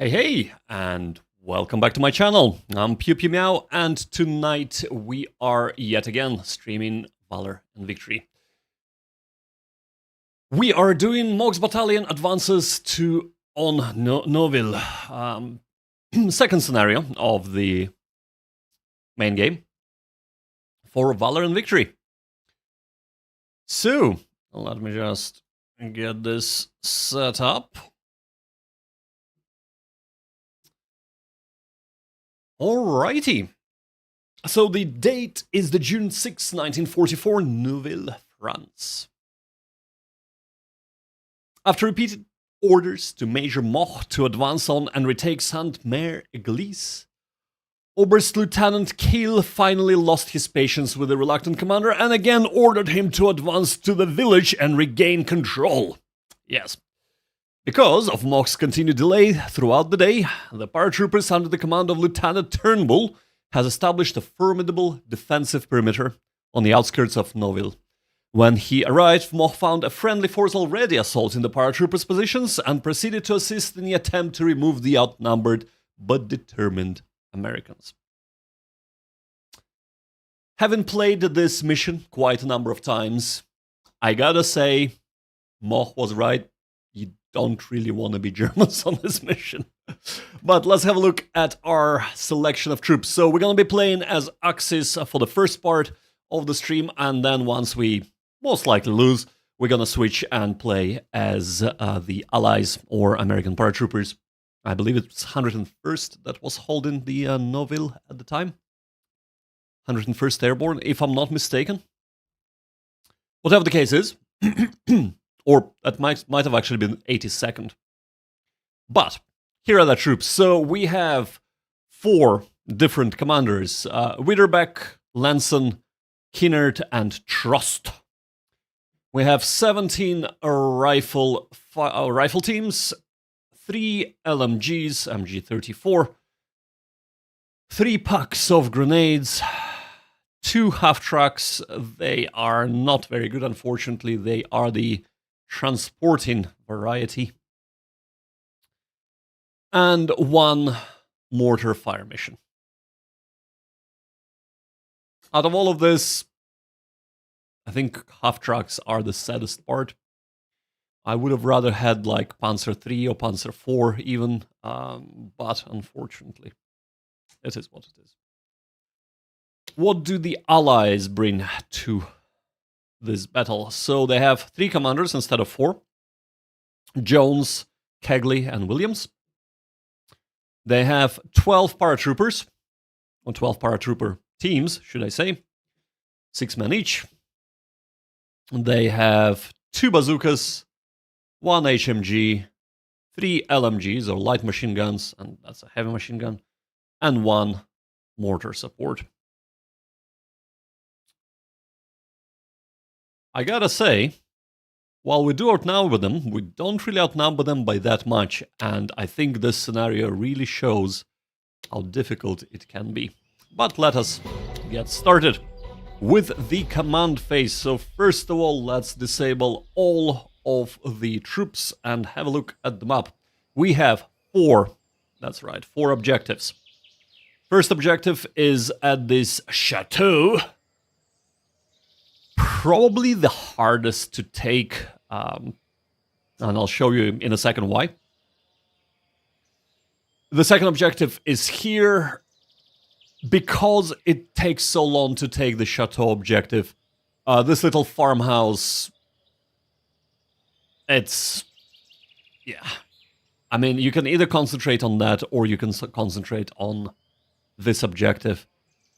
Hey, and welcome back to my channel. I'm Pew Pew Meow, and tonight we are yet again streaming Valor and Victory. We are doing Mochs Battalion Adances on Neuville. Second scenario of the main game for Valor and Victory. So, let me just get this set up. Alrighty. So the date is the June 6, 1944, Neuville, France. After repeated orders to Major Moch to advance on and retake Sainte-Mère-Église, Oberst Lieutenant Kehl finally lost his patience with the reluctant commander and again ordered him to advance to the village and regain control. Yes. Because of Moch's continued delay throughout the day, the paratroopers under the command of Lieutenant Turnbull has established a formidable defensive perimeter on the outskirts of Neuville. When he arrived, Moch found a friendly force already assaulting the paratroopers' positions and proceeded to assist in the attempt to remove the outnumbered but determined Americans. Having played this mission quite a number of times, I gotta say, Moch was right. You don't really want to be Germans on this mission. But let's have a look at our selection of troops. So we're going to be playing as Axis for the first part of the stream, and then once we most likely lose, we're going to switch and play as the Allies or American paratroopers. I believe it's 101st that was holding the Neuville at the time. 101st Airborne, if I'm not mistaken. Whatever the case is. Or that might have actually been 82nd. But here are the troops. So we have 4 different commanders. Widerbeck, Lanson, Kinnert, and Trost. We have 17 rifle teams, 3 LMGs, MG34, 3 packs of grenades, 2 half-tracks. They are not very good, unfortunately. They are the transporting variety, and 1 mortar fire mission. Out of all of this, I think half-tracks are the saddest part. I would have rather had like Panzer III or Panzer IV even, but unfortunately, it is what it is. What do the Allies bring to this battle? So they have 3 commanders instead of 4. Jones, Kegley, and Williams. They have 12 paratroopers, or 12 paratrooper teams, should I say. 6 men each. They have 2 bazookas, 1 HMG, 3 LMGs, or light machine guns, and that's a heavy machine gun, and 1 mortar support. I gotta say, while we do outnumber them, we don't really outnumber them by that much, and I think this scenario really shows how difficult it can be. But let us get started with the command phase. So first of all, let's disable all of the troops and have a look at the map. We have 4, that's right, 4 objectives. First objective is at this chateau. Probably the hardest to take, and I'll show you in a second why. The second objective is here. Because it takes so long to take the chateau objective, this little farmhouse, it's, yeah. I mean, you can either concentrate on that or you can concentrate on this objective.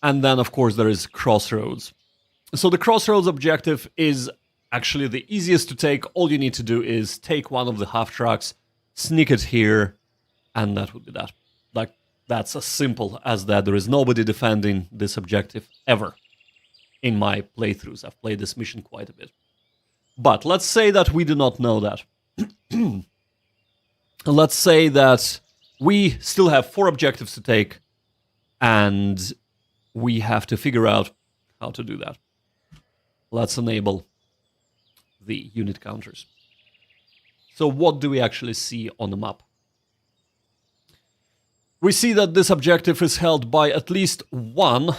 And then, of course, there is Crossroads. So the Crossroads objective is actually the easiest to take. All you need to do is take one of the half-tracks, sneak it here, and that would be that. Like, that's as simple as that. There is nobody defending this objective ever in my playthroughs. I've played this mission quite a bit. But let's say that we do not know that. Let's say that we still have 4 objectives to take, and we have to figure out how to do that. Let's enable the unit counters. So what do we actually see on the map? We see that this objective is held by at least one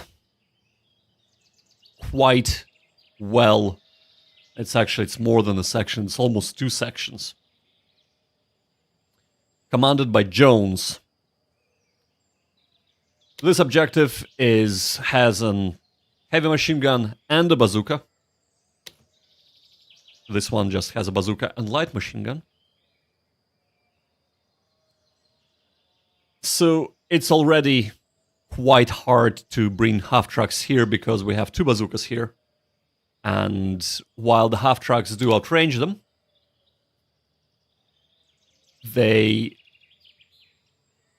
quite well. It's more than a section, it's almost 2 sections. Commanded by Jones. This objective has an heavy machine gun and a bazooka. This one just has a bazooka and light machine gun. So it's already quite hard to bring half-tracks here because we have 2 bazookas here. And while the half-tracks do outrange them, they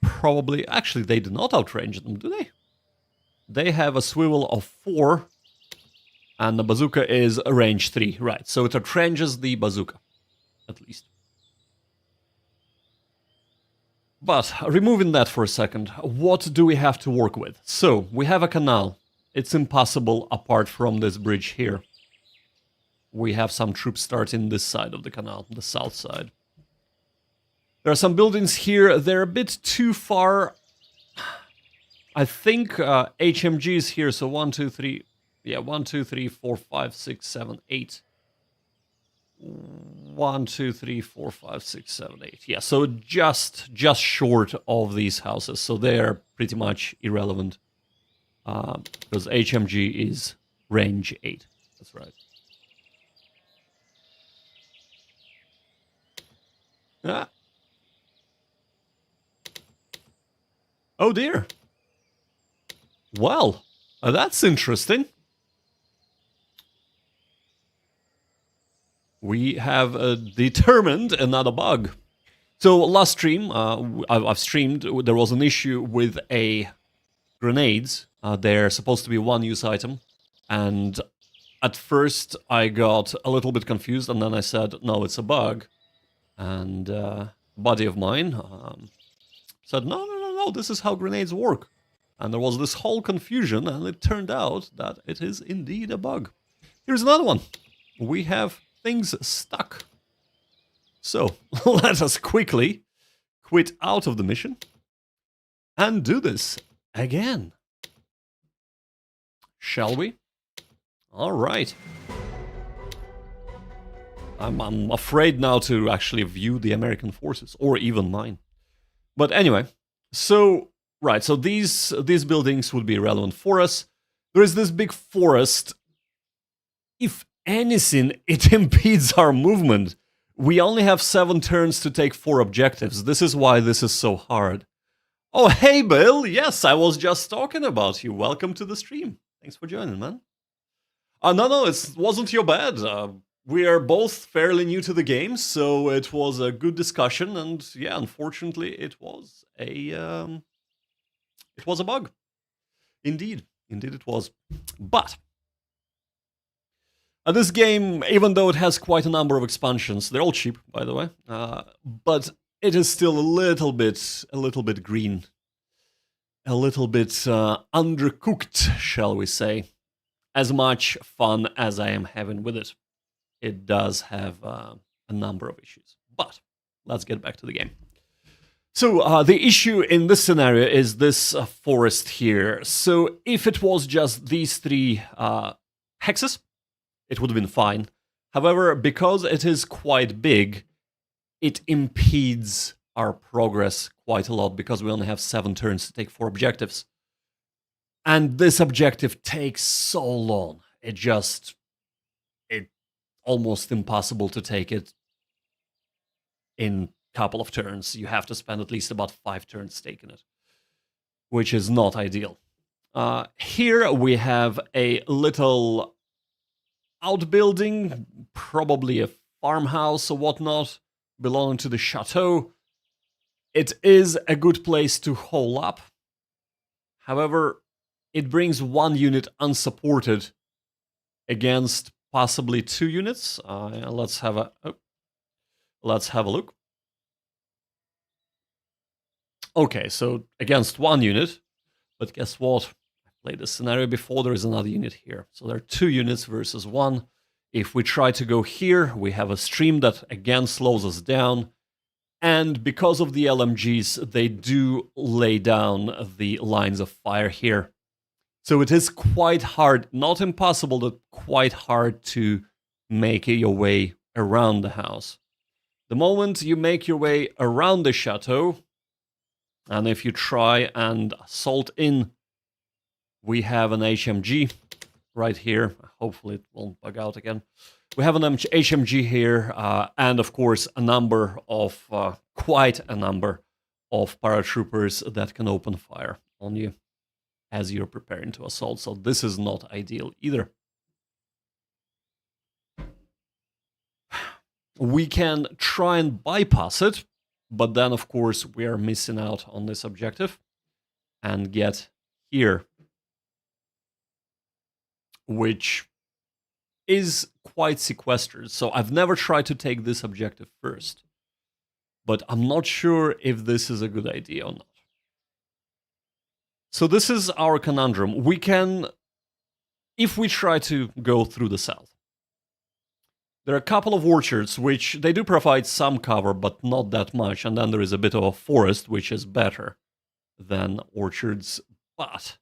probably... Actually, they do not outrange them, do they? They have a swivel of 4, and the bazooka is a range 3. Right, so it outranges the bazooka, at least. But, removing that for a second, what do we have to work with? So, we have a canal. It's impassable apart from this bridge here. We have some troops starting this side of the canal, the south side. There are some buildings here. They're a bit too far. I think HMG is here, so 1, 2, 3... Yeah, 1, 2, 3, 4, 5, 6, 7, 8. 1, 2, 3, 4, 5, 6, 7, 8. Yeah, so just short of these houses. So they're pretty much irrelevant. Because HMG is range 8. That's right. Ah. Oh dear. Well, that's interesting. We have determined another bug. So last stream, I've streamed, there was an issue with grenades. They're supposed to be one use item. And at first I got a little bit confused and then I said, no, it's a bug. And a buddy of mine said, no, this is how grenades work. And there was this whole confusion and it turned out that it is indeed a bug. Here's another one. We have things stuck. So, let us quickly quit out of the mission and do this again. Shall we? All right. I'm afraid now to actually view the American forces, or even mine. But anyway, so, right, so these buildings would be relevant for us. There is this big forest. If anything, it impedes our movement. We only have 7 turns to take 4 objectives. This is why this is so hard. Oh, hey, Bill. Yes, I was just talking about you. Welcome to the stream. Thanks for joining, man. No, it wasn't your bad. We are both fairly new to the game, so it was a good discussion. And yeah, unfortunately, it was a bug. Indeed it was. But this game, even though it has quite a number of expansions, they're all cheap, by the way, but it is still a little bit green, a little bit undercooked, shall we say. As much fun as I am having with it, it does have a number of issues. But let's get back to the game. So the issue in this scenario is this forest here. So if it was just these 3 hexes, it would have been fine. However, because it is quite big, it impedes our progress quite a lot because we only have 7 turns to take 4 objectives. And this objective takes so long. It's almost impossible to take it in a couple of turns. You have to spend at least about 5 turns taking it, which is not ideal. Here we have a little outbuilding, probably a farmhouse or whatnot, belonging to the chateau. It is a good place to hole up. However, it brings 1 unit unsupported against possibly 2 units. Let's have a look. Okay, so against 1 unit, but guess what? I played this scenario before. There is another unit here, so there are 2 units versus 1. If we try to go here, we have a stream that again slows us down, And because of the LMGs, they do lay down the lines of fire here. So it is quite hard, not impossible, but quite hard to make your way around the house. The moment you make your way around the chateau, and if you try and assault in, we have an HMG right here. Hopefully it won't bug out again. We have an HMG here, and of course quite a number of paratroopers that can open fire on you as you're preparing to assault. So this is not ideal either. We can try and bypass it, but then of course we are missing out on this objective and get here, which is quite sequestered. So I've never tried to take this objective first, but I'm not sure if this is a good idea or not. So this is our conundrum. We can, if we try to go through the south, there are a couple of orchards which they do provide some cover, but not that much. And then there is a bit of a forest, which is better than orchards, but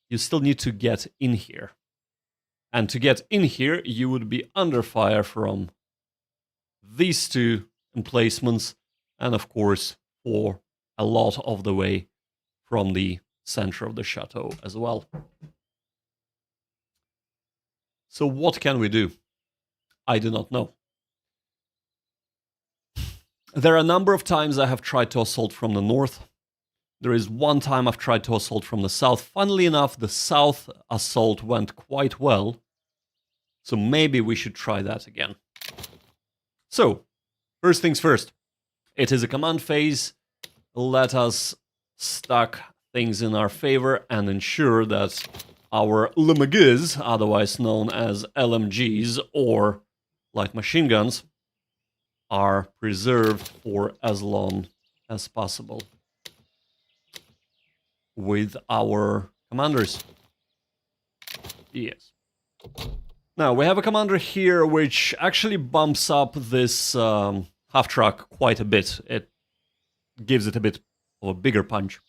you still need to get in here. And to get in here, you would be under fire from these two emplacements, and of course, for a lot of the way from the center of the chateau as well. So what can we do? I do not know. There are a number of times I have tried to assault from the north. There is one time I've tried to assault from the south. Funnily enough, the south assault went quite well. So maybe we should try that again. So, first things first. It is a command phase. Let us stack things in our favor and ensure that our LMGs, otherwise known as LMGs or light machine guns, are preserved for as long as possible with our commanders. Yes. Now, we have a commander here which actually bumps up this half-track quite a bit. It gives it a bit of a bigger punch.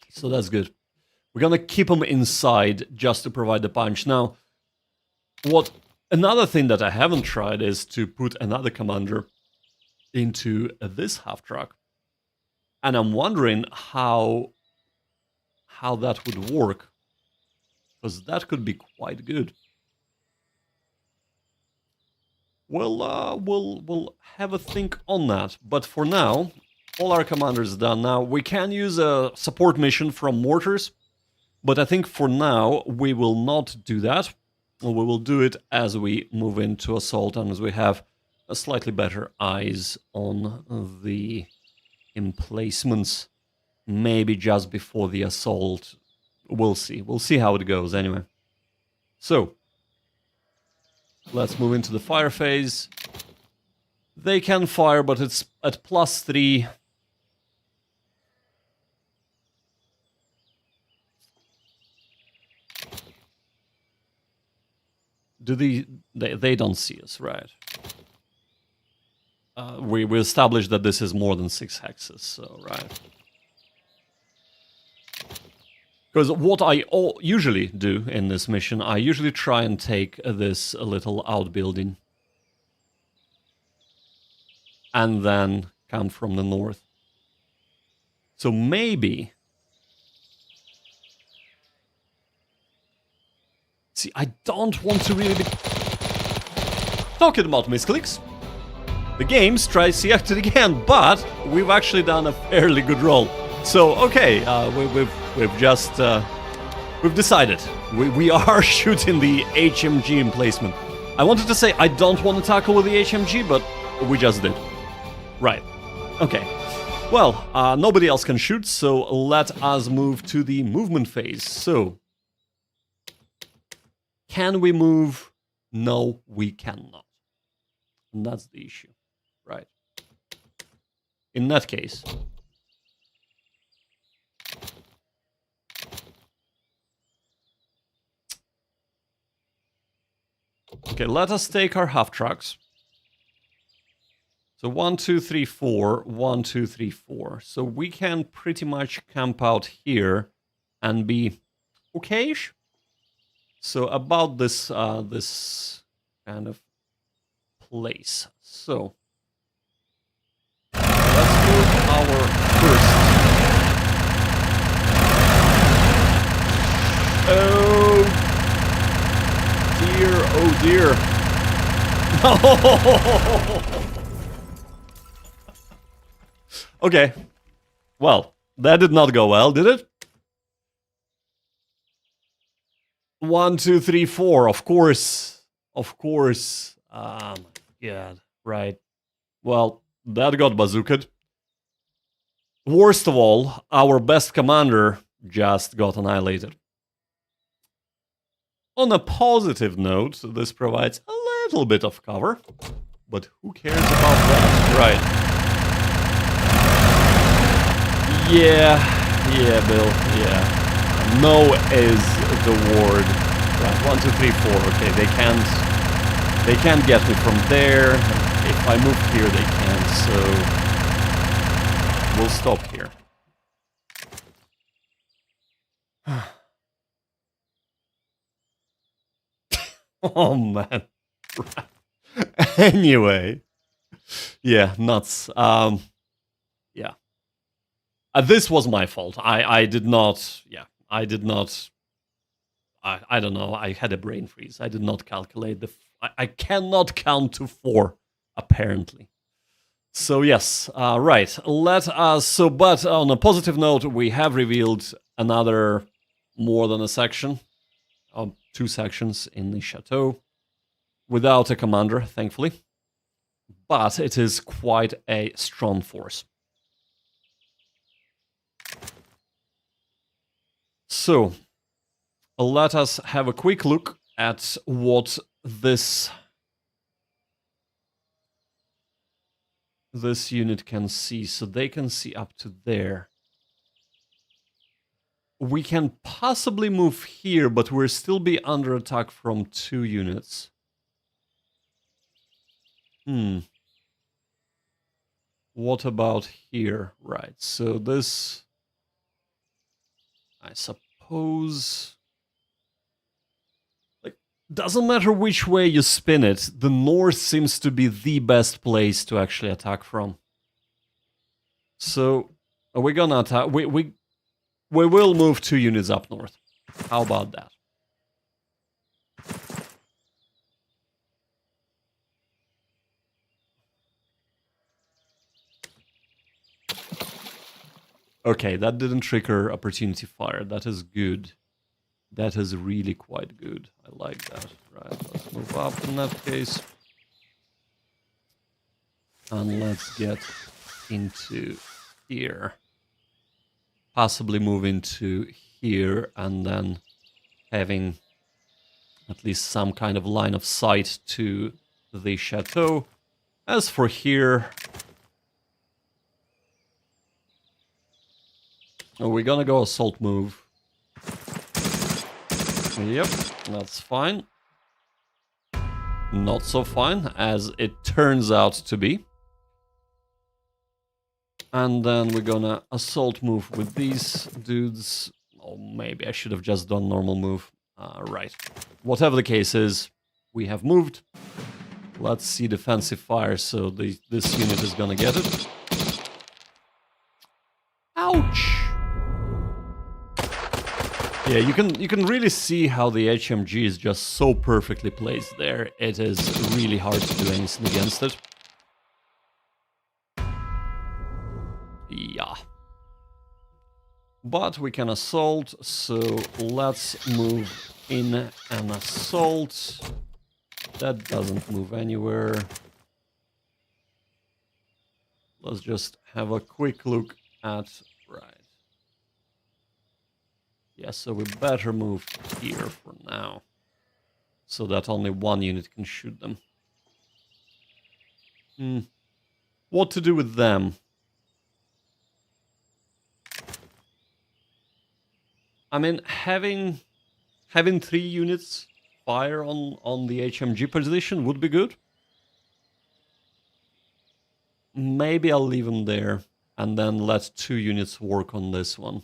So that's good. We're gonna keep him inside just to provide the punch. Now, another thing that I haven't tried is to put another commander into this half-track. And I'm wondering how that would work, because that could be quite good. We'll have a think on that. But for now, all our commanders are done. Now, we can use a support mission from mortars, but I think for now, we will not do that. We will do it as we move into assault and as we have a slightly better eyes on the emplacements. Maybe just before the assault. We'll see. We'll see how it goes anyway. So, let's move into the fire phase. They can fire, but it's at +3. They don't see us, right? We established that this is more than 6 hexes, so right. Because what I usually do in this mission, I usually try and take this little outbuilding and then come from the north. So maybe... See, I don't want to really be talking about misclicks. The game tries to act it again, but we've actually done a fairly good roll. So, okay, we've decided. We are shooting the HMG emplacement. I wanted to say I don't want to tackle with the HMG, but we just did. Right. Okay. Well, nobody else can shoot, so let us move to the movement phase. So, can we move? No, we cannot. And that's the issue. Right. In that case... Okay, let us take our half-tracks. So 1, 2, 3, 4, 1, 2, 3, 4. So we can pretty much camp out here and be okay-ish. So about this this kind of place. So let's move our first. Oh dear, oh dear. No. Okay. Well, that did not go well, did it? 1, 2, 3, 4. Of course. Of course. Oh my god. Right. Well, that got bazookaed. Worst of all, our best commander just got annihilated. On a positive note, this provides a little bit of cover. But who cares about that? Right. Yeah, Bill, yeah. No is the word. Right, 1, 2, 3, 4. Okay, they can't get me from there. If I move here, they can't. So we'll stop here. Oh man. Right. Anyway, yeah, nuts. Yeah. This was my fault. I did not. Yeah, I did not. I don't know. I had a brain freeze. I did not calculate the. I cannot count to 4, apparently. So yes, right. Let us. So, but on a positive note, we have revealed another more than a section, 2 sections in the chateau, without a commander, thankfully. But it is quite a strong force. So, let us have a quick look at what this unit can see. So they can see up to there. We can possibly move here, but we'll still be under attack from 2 units. What about here? Right, so this... I suppose... Like, doesn't matter which way you spin it, the north seems to be the best place to actually attack from. So, are we gonna attack? We will move 2 units up north. How about that? Okay, that didn't trigger opportunity fire. That is good. That is really quite good. I like that. Right, let's move up in that case. And let's get into here. Possibly move into here and then having at least some kind of line of sight to the chateau. As for here... Oh, we're gonna go assault move. Yep, that's fine. Not so fine, as it turns out to be. And then we're gonna assault move with these dudes. Oh, maybe I should have just done normal move. Right. Whatever the case is, we have moved. Let's see defensive fire, so this unit is gonna get it. Ouch! Yeah, you can really see how the HMG is just so perfectly placed there. It is really hard to do anything against it. Yeah. But we can assault, so let's move in an assault. That doesn't move anywhere. Let's just have a quick look at... Right. Yeah, so we better move here for now. So that only 1 unit can shoot them. What to do with them? I mean, having 3 units fire on the HMG position would be good. maybe I'll leave him there and then let 2 units work on this one.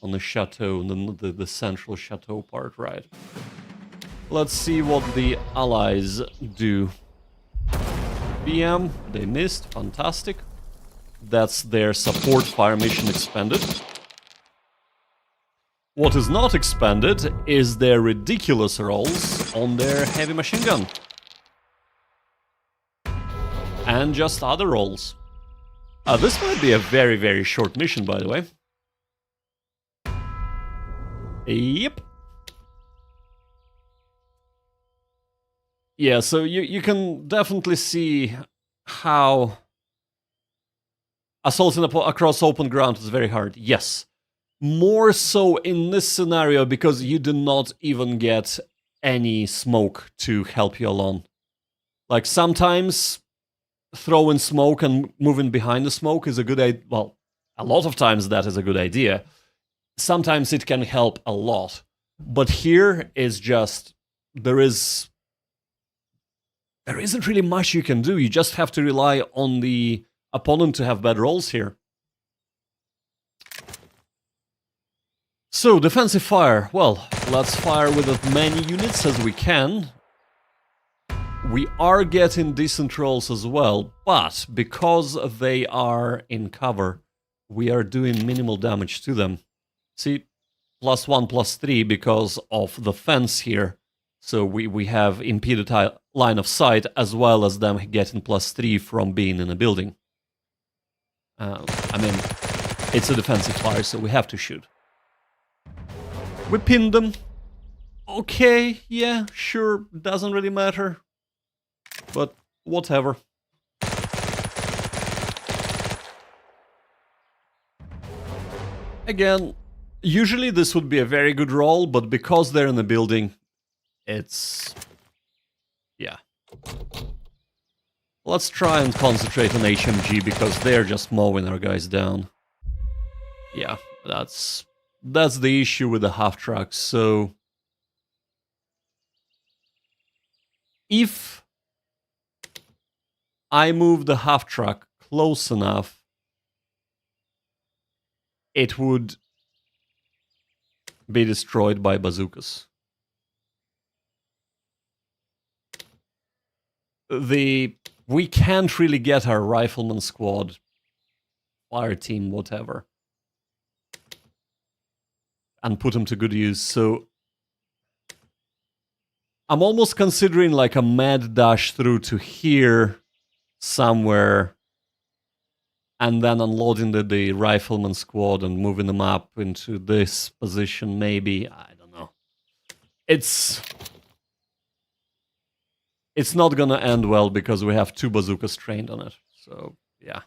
On the chateau, the central chateau part, right? Let's see what the allies do. PM, they missed, fantastic. That's their support fire mission expended. What is not expended is their ridiculous rolls on their heavy machine gun. And just other rolls. This might be a very, very short mission, by the way. Yep. Yeah, so you can definitely see how assaulting across open ground is very hard. Yes. More so in this scenario because you do not even get any smoke to help you along. Like sometimes throwing smoke and moving behind the smoke is a good idea. Well, a lot of times that is a good idea. Sometimes it can help a lot. But here is just, there isn't really much you can do. You just have to rely on the opponent to have bad rolls here. So, defensive fire. Well, let's fire with as many units as we can. We are getting decent rolls as well, but because they are in cover, we are doing minimal damage to them. See, +1, +3 because of the fence here. So we have impeded line of sight as well as them getting +3 from being in a building. I mean, it's a defensive fire, so we have to shoot. We pinned them. Okay, yeah, sure, doesn't really matter. But whatever. Again, usually this would be a very good roll, but because they're in a building, it's... yeah. Let's try and concentrate on HMG because they're just mowing our guys down. Yeah, that's the issue with the half-track, so... if I move the half-track close enough, it would be destroyed by bazookas. We can't really get our rifleman squad, fire team, whatever, and put them to good use, so I'm almost considering like a mad dash through to here somewhere and then unloading the rifleman squad and moving them up into this position, maybe. I don't know. It's not gonna end well because we have 2 bazookas trained on it. So, yeah.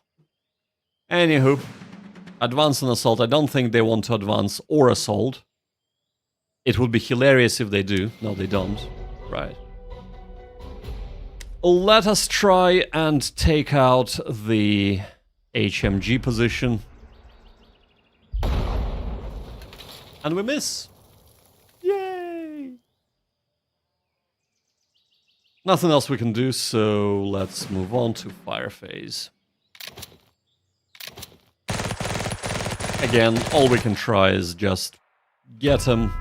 Anywho, advance and assault. I don't think they want to advance or assault. It would be hilarious if they do. No, they don't. Right. Let us try and take out the HMG position. And we miss. Yay! Nothing else we can do, so let's move on to fire phase. Again, all we can try is just get them.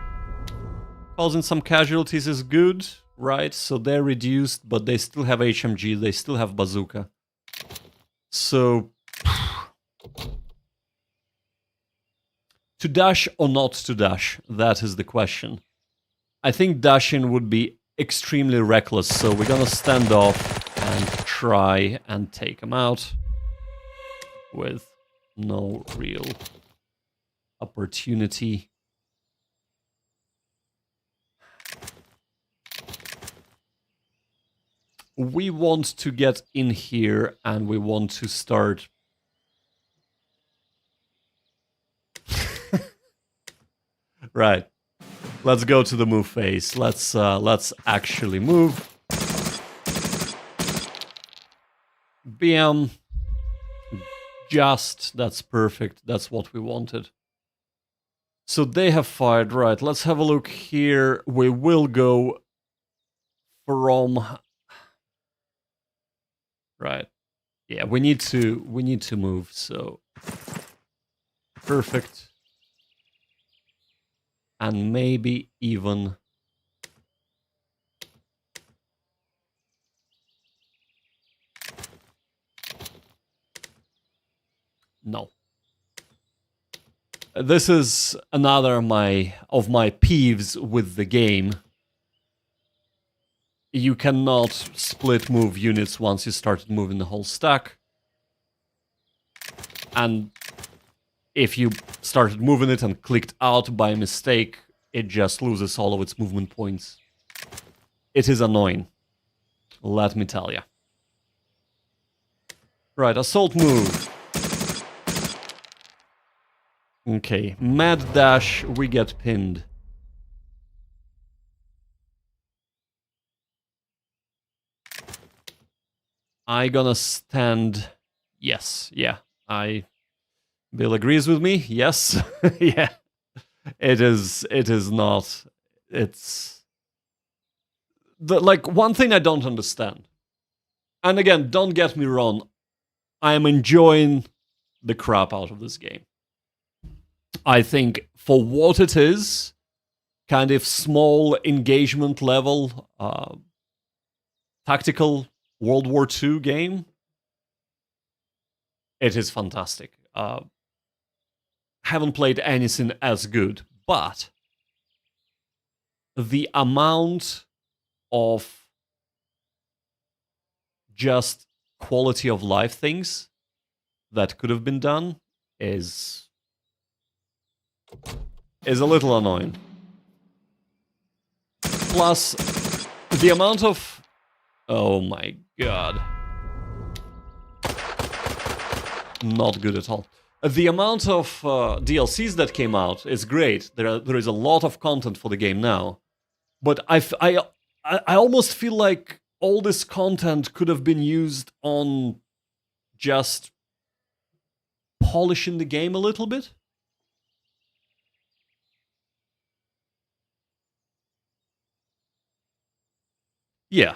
Causing some casualties is good, right? So they're reduced, but they still have HMG, they still have bazooka. So... to dash or not to dash? That is the question. I think dashing would be extremely reckless, so we're gonna stand off and try and take them out with no real opportunity. We want to get in here and we want to start... right. Let's go to the move phase. Let's actually move. BM. Just. That's perfect. That's what we wanted. So they have fired. Right. Let's have a look here. We will go from... right. Yeah, we need to move, so perfect. And maybe even no. This is another of my peeves with the game. You cannot split move units once you started moving the whole stack. And if you started moving it and clicked out by mistake, it just loses all of its movement points. It is annoying, let me tell you. Right, assault move. Okay, mad dash, we get pinned. I gonna stand... Yes, yeah, Bill agrees with me, yes, yeah. It is not... It's... Like, one thing I don't understand. And again, don't get me wrong, I am enjoying the crap out of this game. I think for what it is, kind of small engagement level, tactical World War II game, it is fantastic. Haven't played anything as good, but the amount of just quality of life things that could have been done is a little annoying. Plus, the amount of... Oh my god. Not good at all. The amount of DLCs that came out is great. There is a lot of content for the game now. But I almost feel like all this content could have been used on just polishing the game a little bit. Yeah,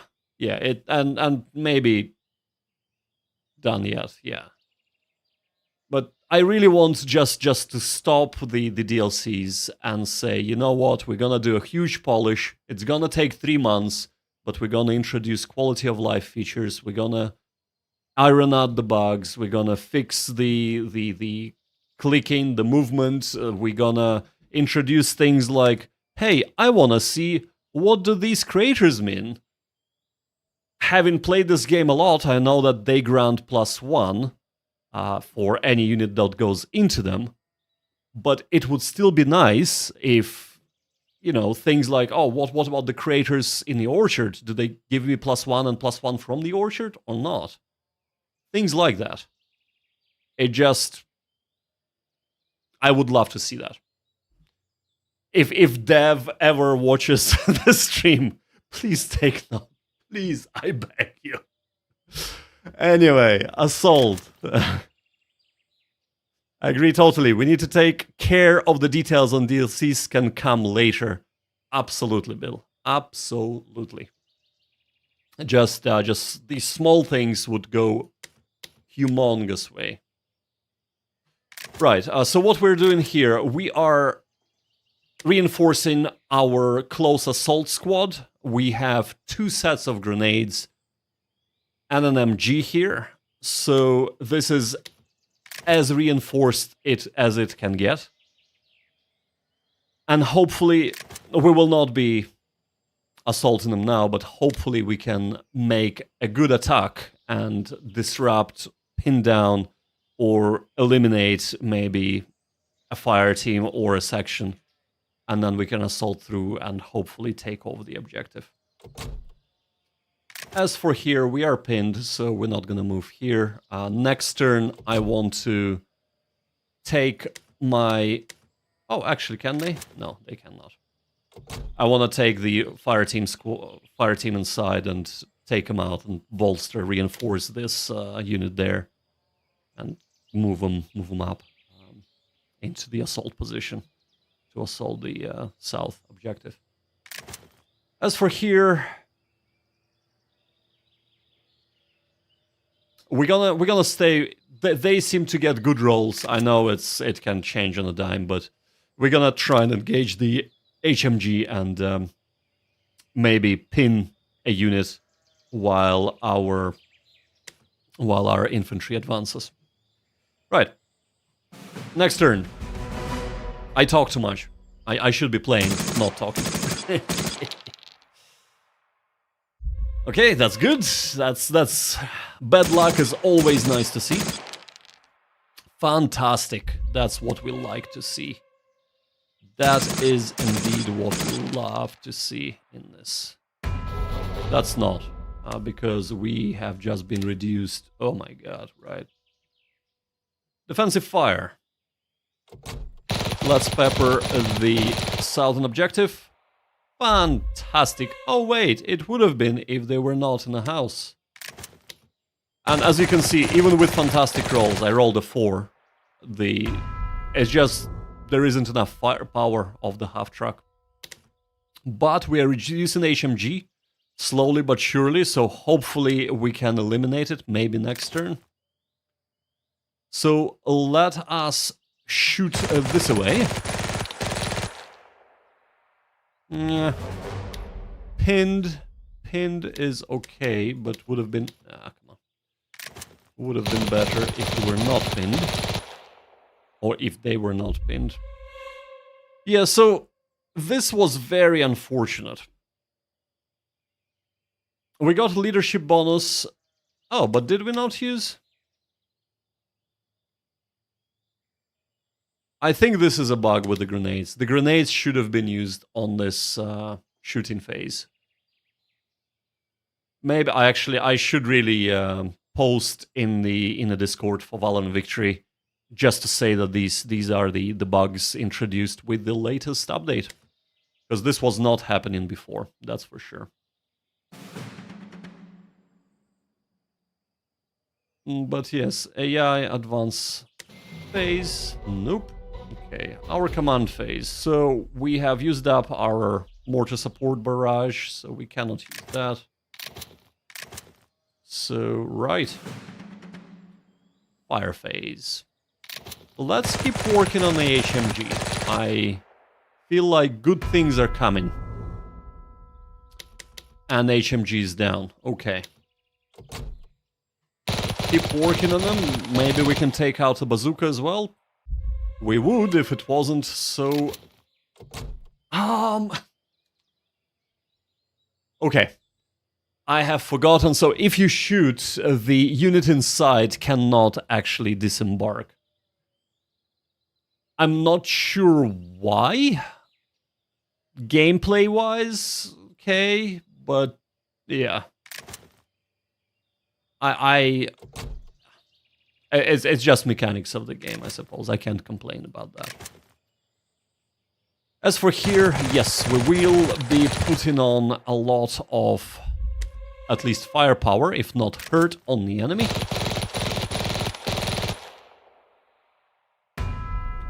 and maybe done yet, yeah. But I really want just to stop the DLCs and say, you know what, we're gonna do a huge polish. It's gonna take 3 months, but we're gonna introduce quality of life features. We're gonna iron out the bugs. We're gonna fix the clicking, the movement. We're gonna introduce things like, hey, I wanna see what do these creators mean. Having played this game a lot, I know that they grant +1 for any unit that goes into them. But it would still be nice if, you know, things like, oh, what about the creators in the orchard? Do they give me +1 and +1 from the orchard or not? Things like that. It just... I would love to see that. If Dev ever watches the stream, please take note. Please, I beg you. Anyway, assault. I agree totally. We need to take care of the details on DLCs can come later. Absolutely, Bill. Absolutely. Just these small things would go humongous way. Right, so what we're doing here, we are reinforcing our close assault squad. We have 2 sets of grenades and an MG here. So this is as reinforced as it can get. And hopefully, we will not be assaulting them now, but hopefully we can make a good attack and disrupt, pin down, or eliminate maybe a fire team or a section. And then we can assault through and hopefully take over the objective. As for here, we are pinned, so we're not going to move here. Next turn, I want to take my... Oh, actually, can they? No, they cannot. I want to take the fire team inside and take them out and bolster, reinforce this unit there, and move them up into the assault position to assault the south objective. As for here, we're gonna stay. They seem to get good rolls. I know it can change on a dime, but we're gonna try and engage the HMG and maybe pin a unit while our infantry advances. Right. Next turn. I talk too much. I should be playing, not talking. Okay, that's good. That's bad luck is always nice to see. Fantastic. That's what we like to see. That is indeed what we love to see in this. That's not, because we have just been reduced. Oh my god, right. Defensive fire. Let's pepper the southern objective. Fantastic. Oh wait, it would have been if they were not in a house. And as you can see, even with fantastic rolls, I rolled a 4. It's just, there isn't enough firepower of the half-track. But we are reducing HMG, slowly but surely, so hopefully we can eliminate it, maybe next turn. So let us shoot this away. Yeah. Pinned is okay, but would have been... come on. Would have been better if we were not pinned. Or if they were not pinned. Yeah, so this was very unfortunate. We got a leadership bonus. Oh, but did we not use... I think this is a bug with the grenades. The grenades should have been used on this shooting phase. Maybe I should really post in the Discord for Valor Victory just to say that these are the bugs introduced with the latest update, because this was not happening before. That's for sure. But yes, AI advance phase. Nope. Okay, our command phase. So we have used up our mortar support barrage, so we cannot use that. So, right. Fire phase. Let's keep working on the HMG. I feel like good things are coming. And HMG is down. Okay. Keep working on them. Maybe we can take out a bazooka as well. We would if it wasn't so... Okay. I have forgotten, so if you shoot, the unit inside cannot actually disembark. I'm not sure why. Gameplay-wise, okay, but yeah. It's just mechanics of the game, I suppose. I can't complain about that. As for here, yes, we will be putting on a lot of at least firepower, if not hurt, on the enemy.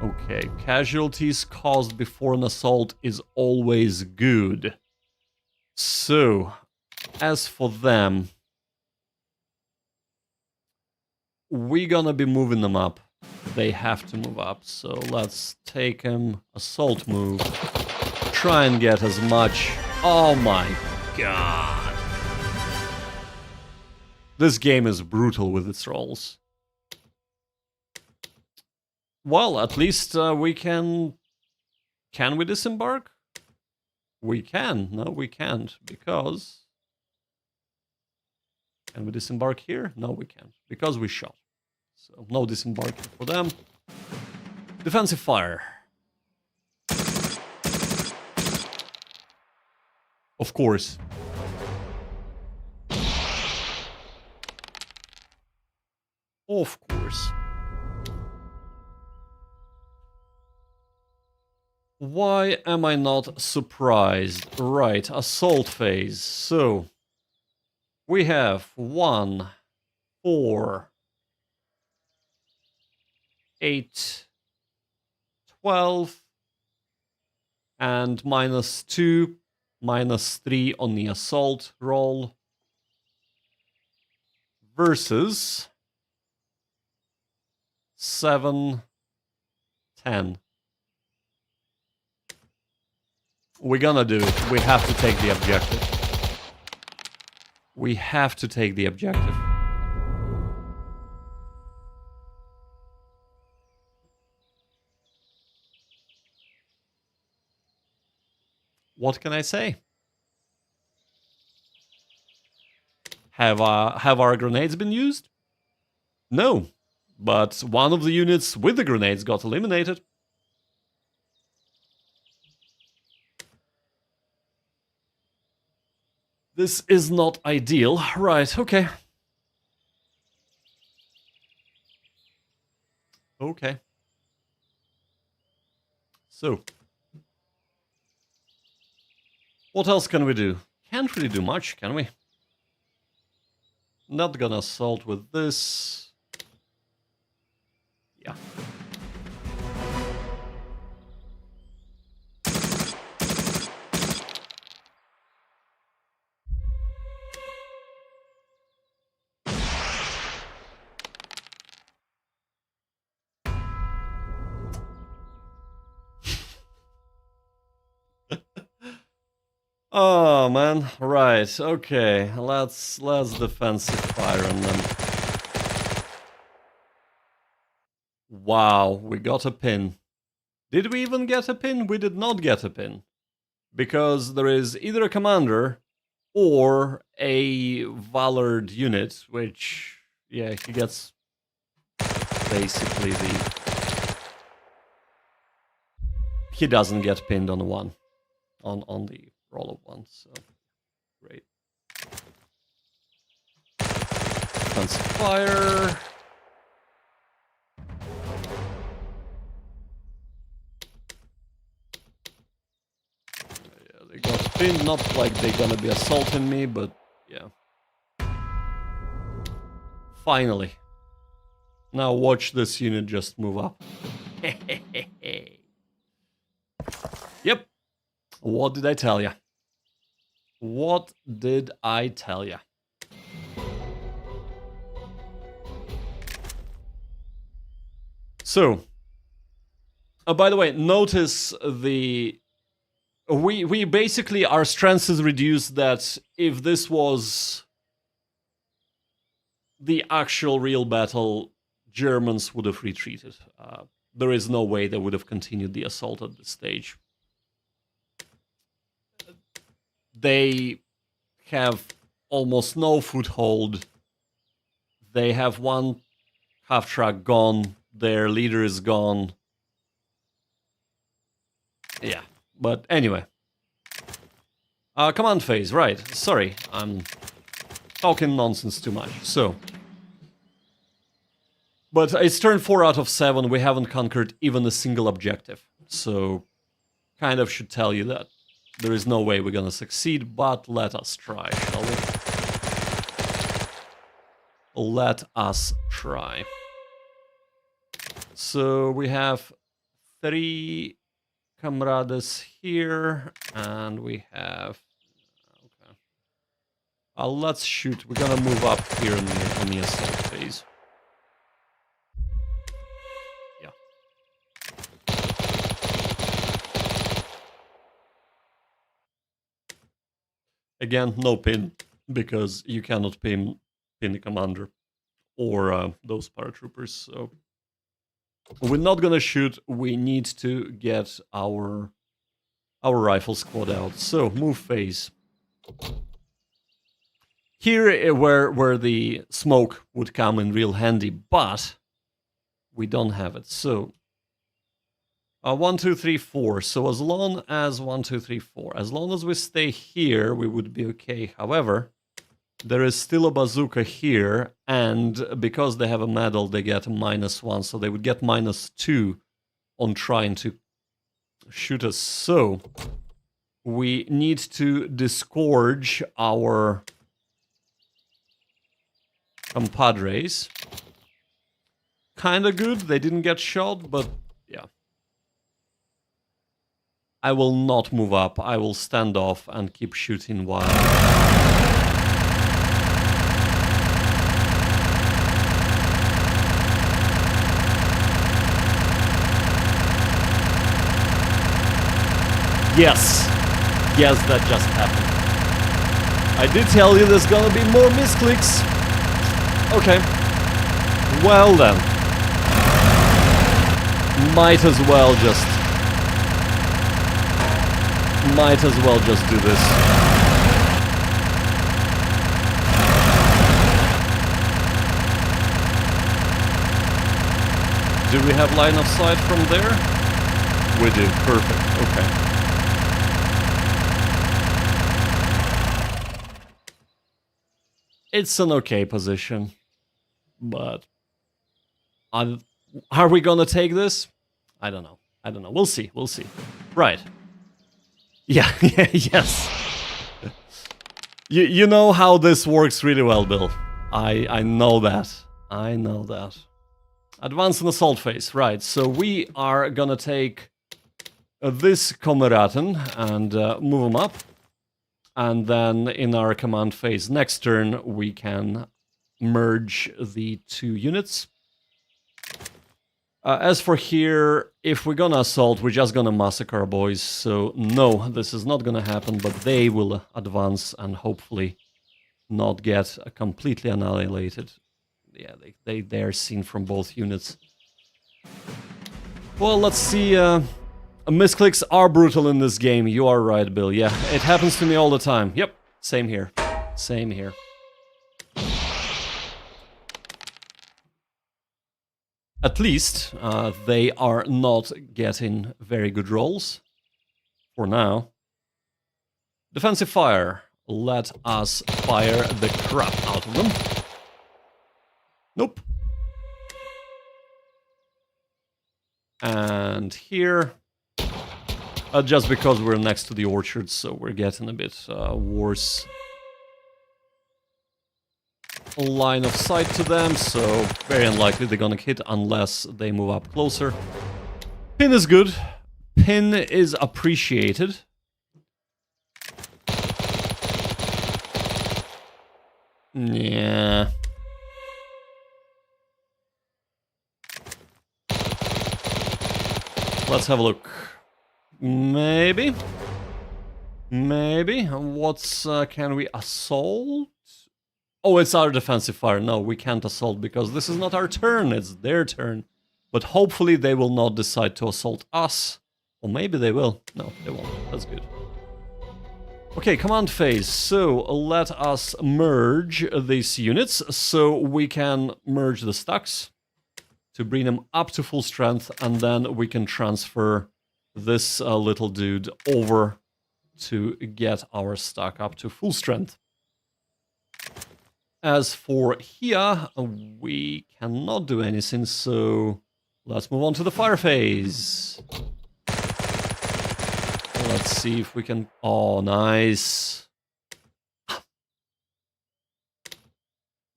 Okay, casualties caused before an assault is always good. So, as for them, we're gonna be moving them up. They have to move up, so let's take them. Assault move. Try and get as much. Oh my god. This game is brutal with its rolls. Well, at least we can... Can we disembark? We can. No, we can't, because... Can we disembark here? No, we can't, because we shot. So, no disembarking for them. Defensive fire. Of course. Of course. Why am I not surprised? Right, assault phase. So, we have 1, 4, 8, 12, and -2, -3 on the assault roll. Versus 7, 10. We're gonna do it. We have to take the objective. We have to take the objective. What can I say? Have our grenades been used? No, but one of the units with the grenades got eliminated. This is not ideal. Right, okay. Okay. So, what else can we do? Can't really do much, can we? Not gonna assault with this. Yeah. Oh man, right, okay, let's defensive fire on them. Wow, we got a pin. Did we even get a pin? We did not get a pin. Because there is either a commander or a Valor unit, which, yeah, he gets basically the... He doesn't get pinned on one, on the roll of one, so great. Defensive fire. Yeah, they got pinned, not like they're gonna be assaulting me, but yeah. Finally. Now watch this unit just move up. Yep. What did I tell ya? What did I tell ya? So, by the way, notice the... We basically, our strength is reduced that if this was the actual real battle, Germans would have retreated. There is no way they would have continued the assault at this stage. They have almost no foothold. They have one half-track gone. Their leader is gone. Yeah, but anyway. Command phase, right. Sorry, I'm talking nonsense too much. So, but it's turn 4 out of 7. We haven't conquered even a single objective. So, kind of should tell you that there is no way we're gonna succeed, but let us try, shall we? Let us try. So we have 3 comrades here, and we have... Okay. Let's shoot. We're gonna move up here on the assault phase. Yeah. Again, no pin, because you cannot pin the commander or those paratroopers, so... We're not gonna shoot, we need to get our rifle squad out. So, move phase. Here where the smoke would come in real handy, but we don't have it. So, 1, 2, 3, 4. So as long as 1, 2, 3, 4, as long as we stay here, we would be okay. However, there is still a bazooka here, and because they have a medal, they get a -1, so they would get -2 on trying to shoot us. So, we need to disgorge our compadres. Kinda good, they didn't get shot, but yeah. I will not move up, I will stand off and keep shooting while... Yes. Yes, that just happened. I did tell you there's gonna be more misclicks. Okay. Well then. Might as well just do this. Do we have line of sight from there? We do. Perfect. Okay. It's an okay position, but are we gonna take this? I don't know. We'll see. Right. Yeah. Yes. You know how this works really well, Bill. I know that. Advance and assault phase. Right. So we are gonna take this Kameraden and move them up. And then in our command phase next turn, we can merge the two units. As for here, if we're gonna assault, we're just gonna massacre our boys. So no, this is not gonna happen, but they will advance and hopefully not get completely annihilated. Yeah, they're seen from both units. Well, let's see. Misclicks are brutal in this game. You are right, Bill. Yeah, it happens to me all the time. Yep, same here. Same here. At least, they are not getting very good rolls. For now. Defensive fire. Let us fire the crap out of them. Nope. And here... just because we're next to the orchard, so we're getting a bit worse line of sight to them, so very unlikely they're gonna hit unless they move up closer. Pin is good. Pin is appreciated. Yeah. Let's have a look. Maybe. What's... can we assault? Oh, it's our defensive fire. No, we can't assault because this is not our turn. It's their turn. But hopefully they will not decide to assault us. Or maybe they will. No, they won't. That's good. Okay, command phase. So let us merge these units so we can merge the stacks to bring them up to full strength, and then we can transfer this little dude over to get our stack up to full strength. As for here, we cannot do anything, so let's move on to the fire phase. Let's see if we can... Oh, nice.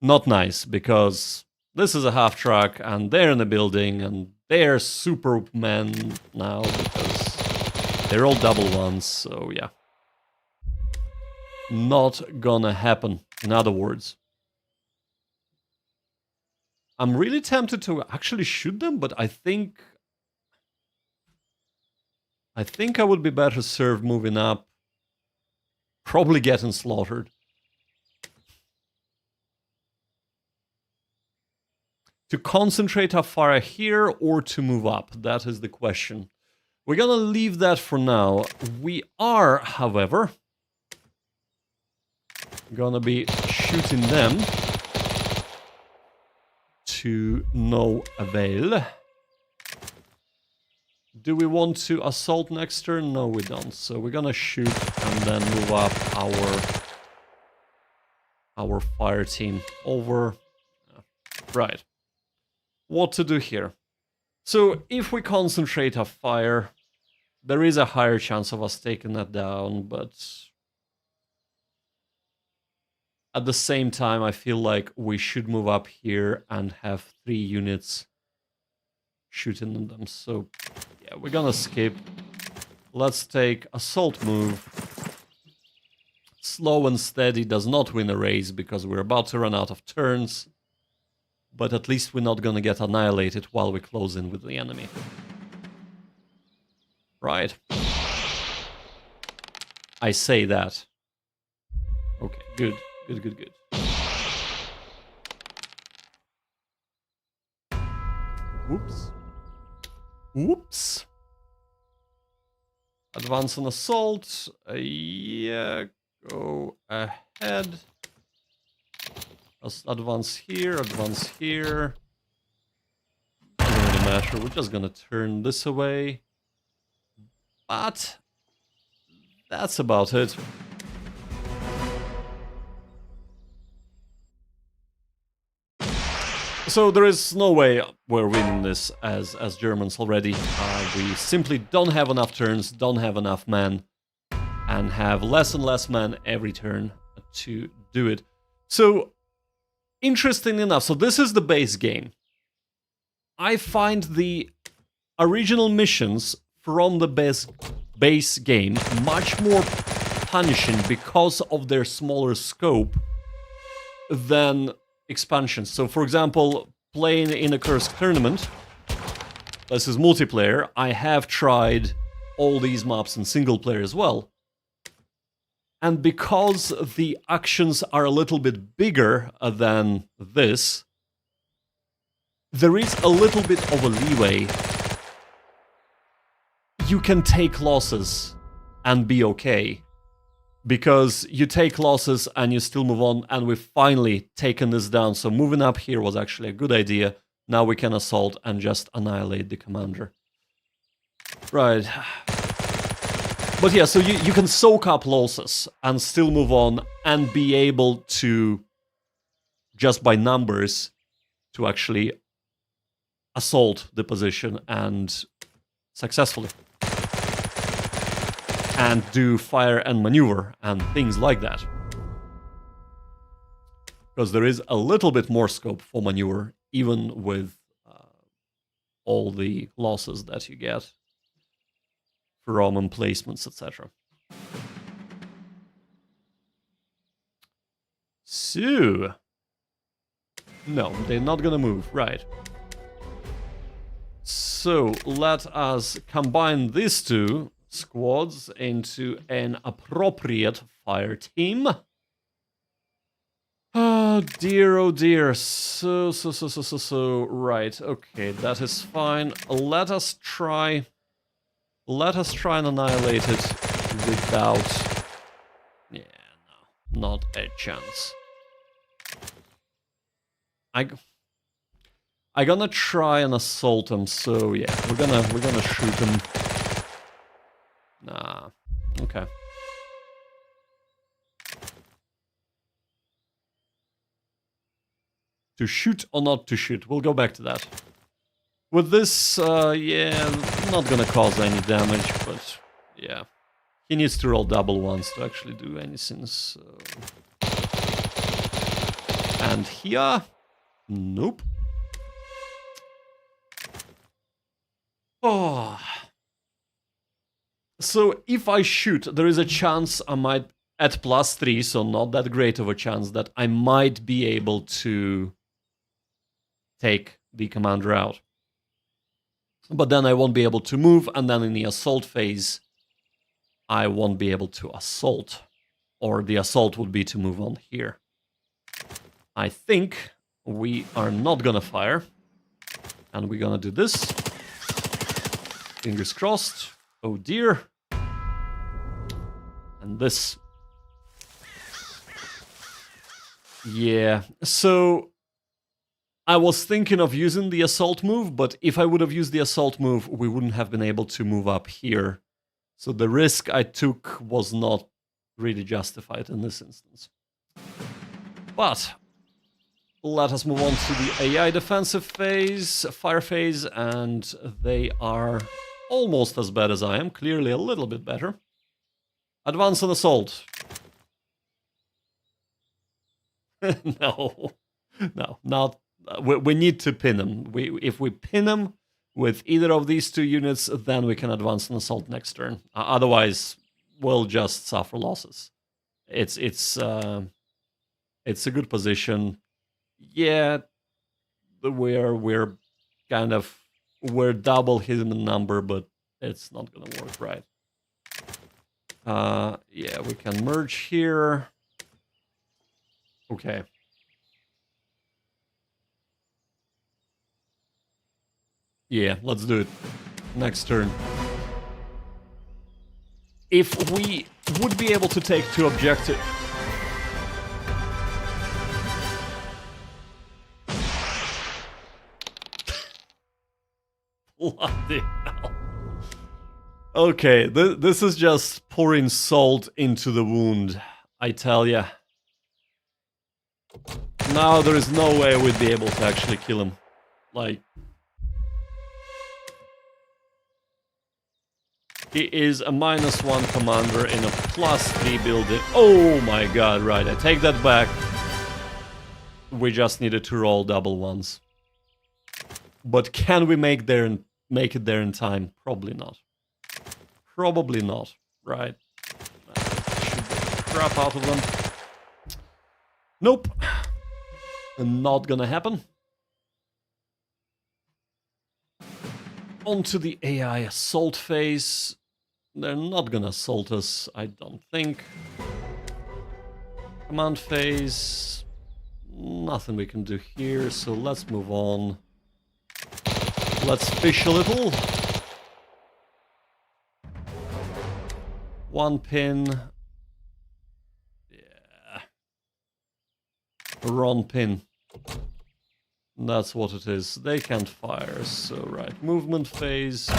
Not nice, because this is a half-track, and they're in the building, and they're Supermen now, because they're all double ones, so yeah. Not gonna happen, in other words. I'm really tempted to actually shoot them, but I think I would be better served moving up. Probably getting slaughtered. To concentrate our fire here or to move up? That is the question. We're gonna leave that for now. We are, however, gonna be shooting them to no avail. Do we want to assault next turn? No, we don't. So we're gonna shoot and then move up our fire team over. Right. What to do here? So if we concentrate our fire, there is a higher chance of us taking that down, but at the same time, I feel like we should move up here and have 3 units shooting them. So yeah, we're gonna skip. Let's take assault move. Slow and steady does not win a race because we're about to run out of turns. But at least we're not gonna get annihilated while we close in with the enemy. Right. I say that. Okay, good. Good, good, good. Whoops. Whoops. Advance on assault. Yeah, go ahead. Advance here, advance here. Doesn't really matter. We're just gonna turn this away. But that's about it. So there is no way we're winning this as Germans already. We simply don't have enough turns, don't have enough men, and have less and less men every turn to do it. So, interesting enough, so this is the base game. I find the original missions from the base game much more punishing because of their smaller scope than expansions. So, for example, playing in a Kursk tournament, this is multiplayer, I have tried all these maps in single player as well. And because the actions are a little bit bigger than this, there is a little bit of a leeway. You can take losses and be okay. Because you take losses and you still move on, and we've finally taken this down. So moving up here was actually a good idea. Now we can assault and just annihilate the commander. Right. But yeah, so you can soak up losses and still move on and be able to, just by numbers, to actually assault the position and successfully. And do fire and maneuver and things like that. Because there is a little bit more scope for maneuver, even with all the losses that you get from emplacements, etc. So, no, they're not gonna move, right. So, let us combine these two squads into an appropriate fire team. Oh dear. So, right, okay, that is fine. Let us try and annihilate it without... Yeah, no, not a chance. I'm gonna try and assault him, so yeah, we're gonna shoot him. Nah, okay. To shoot or not to shoot, we'll go back to that. With this, yeah, not gonna cause any damage, but yeah. He needs to roll double ones to actually do anything, so... And here... Nope. Oh... So, if I shoot, there is a chance I might, at +3, so not that great of a chance, that I might be able to take the commander out. But then I won't be able to move, and then in the assault phase, I won't be able to assault. Or the assault would be to move on here. I think we are not gonna fire. And we're gonna do this. Fingers crossed. Oh dear. And this. Yeah, so I was thinking of using the assault move, but if I would have used the assault move, we wouldn't have been able to move up here. So the risk I took was not really justified in this instance. But let us move on to the AI defensive phase, fire phase, and they are almost as bad as I am, clearly a little bit better. Advance and assault. No, not. We need to pin them. If we pin them with either of these two units, then we can advance and assault next turn. Otherwise, we'll just suffer losses. It's a good position. Yeah, we're double hidden number, but it's not gonna work, right? Yeah, we can merge here. Okay. Yeah, let's do it. Next turn. If we would be able to take 2 objectives... Bloody hell. Okay, this is just pouring salt into the wound, I tell ya. Now there is no way we'd be able to actually kill him. Like... He is a -1 commander in a +3 building. Oh my god, right, I take that back. We just needed to roll double ones. But can we make it there in time? Probably not. Probably not, right? Shoot the crap out of them. Nope. Not gonna happen. Onto the AI assault phase. They're not gonna assault us, I don't think. Command phase. Nothing we can do here, so let's move on. Let's fish a little. 1 pin. Yeah. Wrong pin. That's what it is. They can't fire, so right. Movement phase.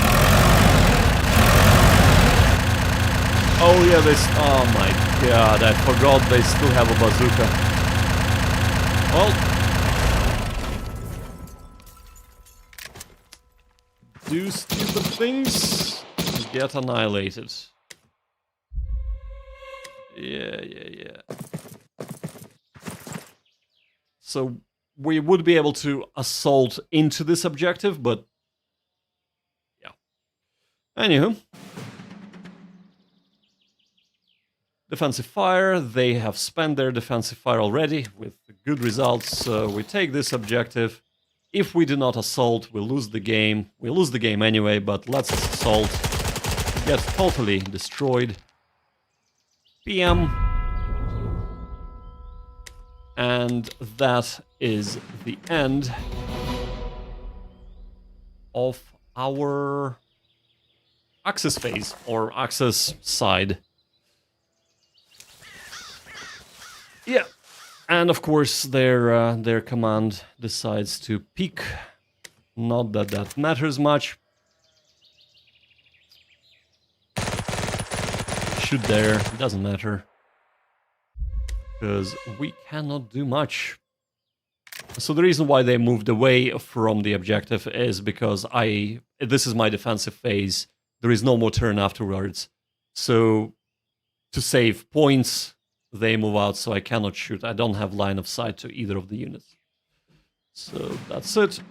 Oh yeah, oh my god, I forgot they still have a bazooka. Well. Do stupid things. Get annihilated. Yeah. So we would be able to assault into this objective, but yeah. Anywho. Defensive fire, they have spent their defensive fire already with good results. We take this objective. If we do not assault, we'll lose the game. We'll lose the game anyway, but let's assault. Get totally destroyed. PM. And that is the end of our Axis phase, or Axis side. Yeah, and of course their command decides to peek. Not that that matters much. Shoot there, doesn't matter. Because we cannot do much. So the reason why they moved away from the objective is because this is my defensive phase. There is no more turn afterwards. So to save points, they move out, so I cannot shoot. I don't have line of sight to either of the units. So that's it.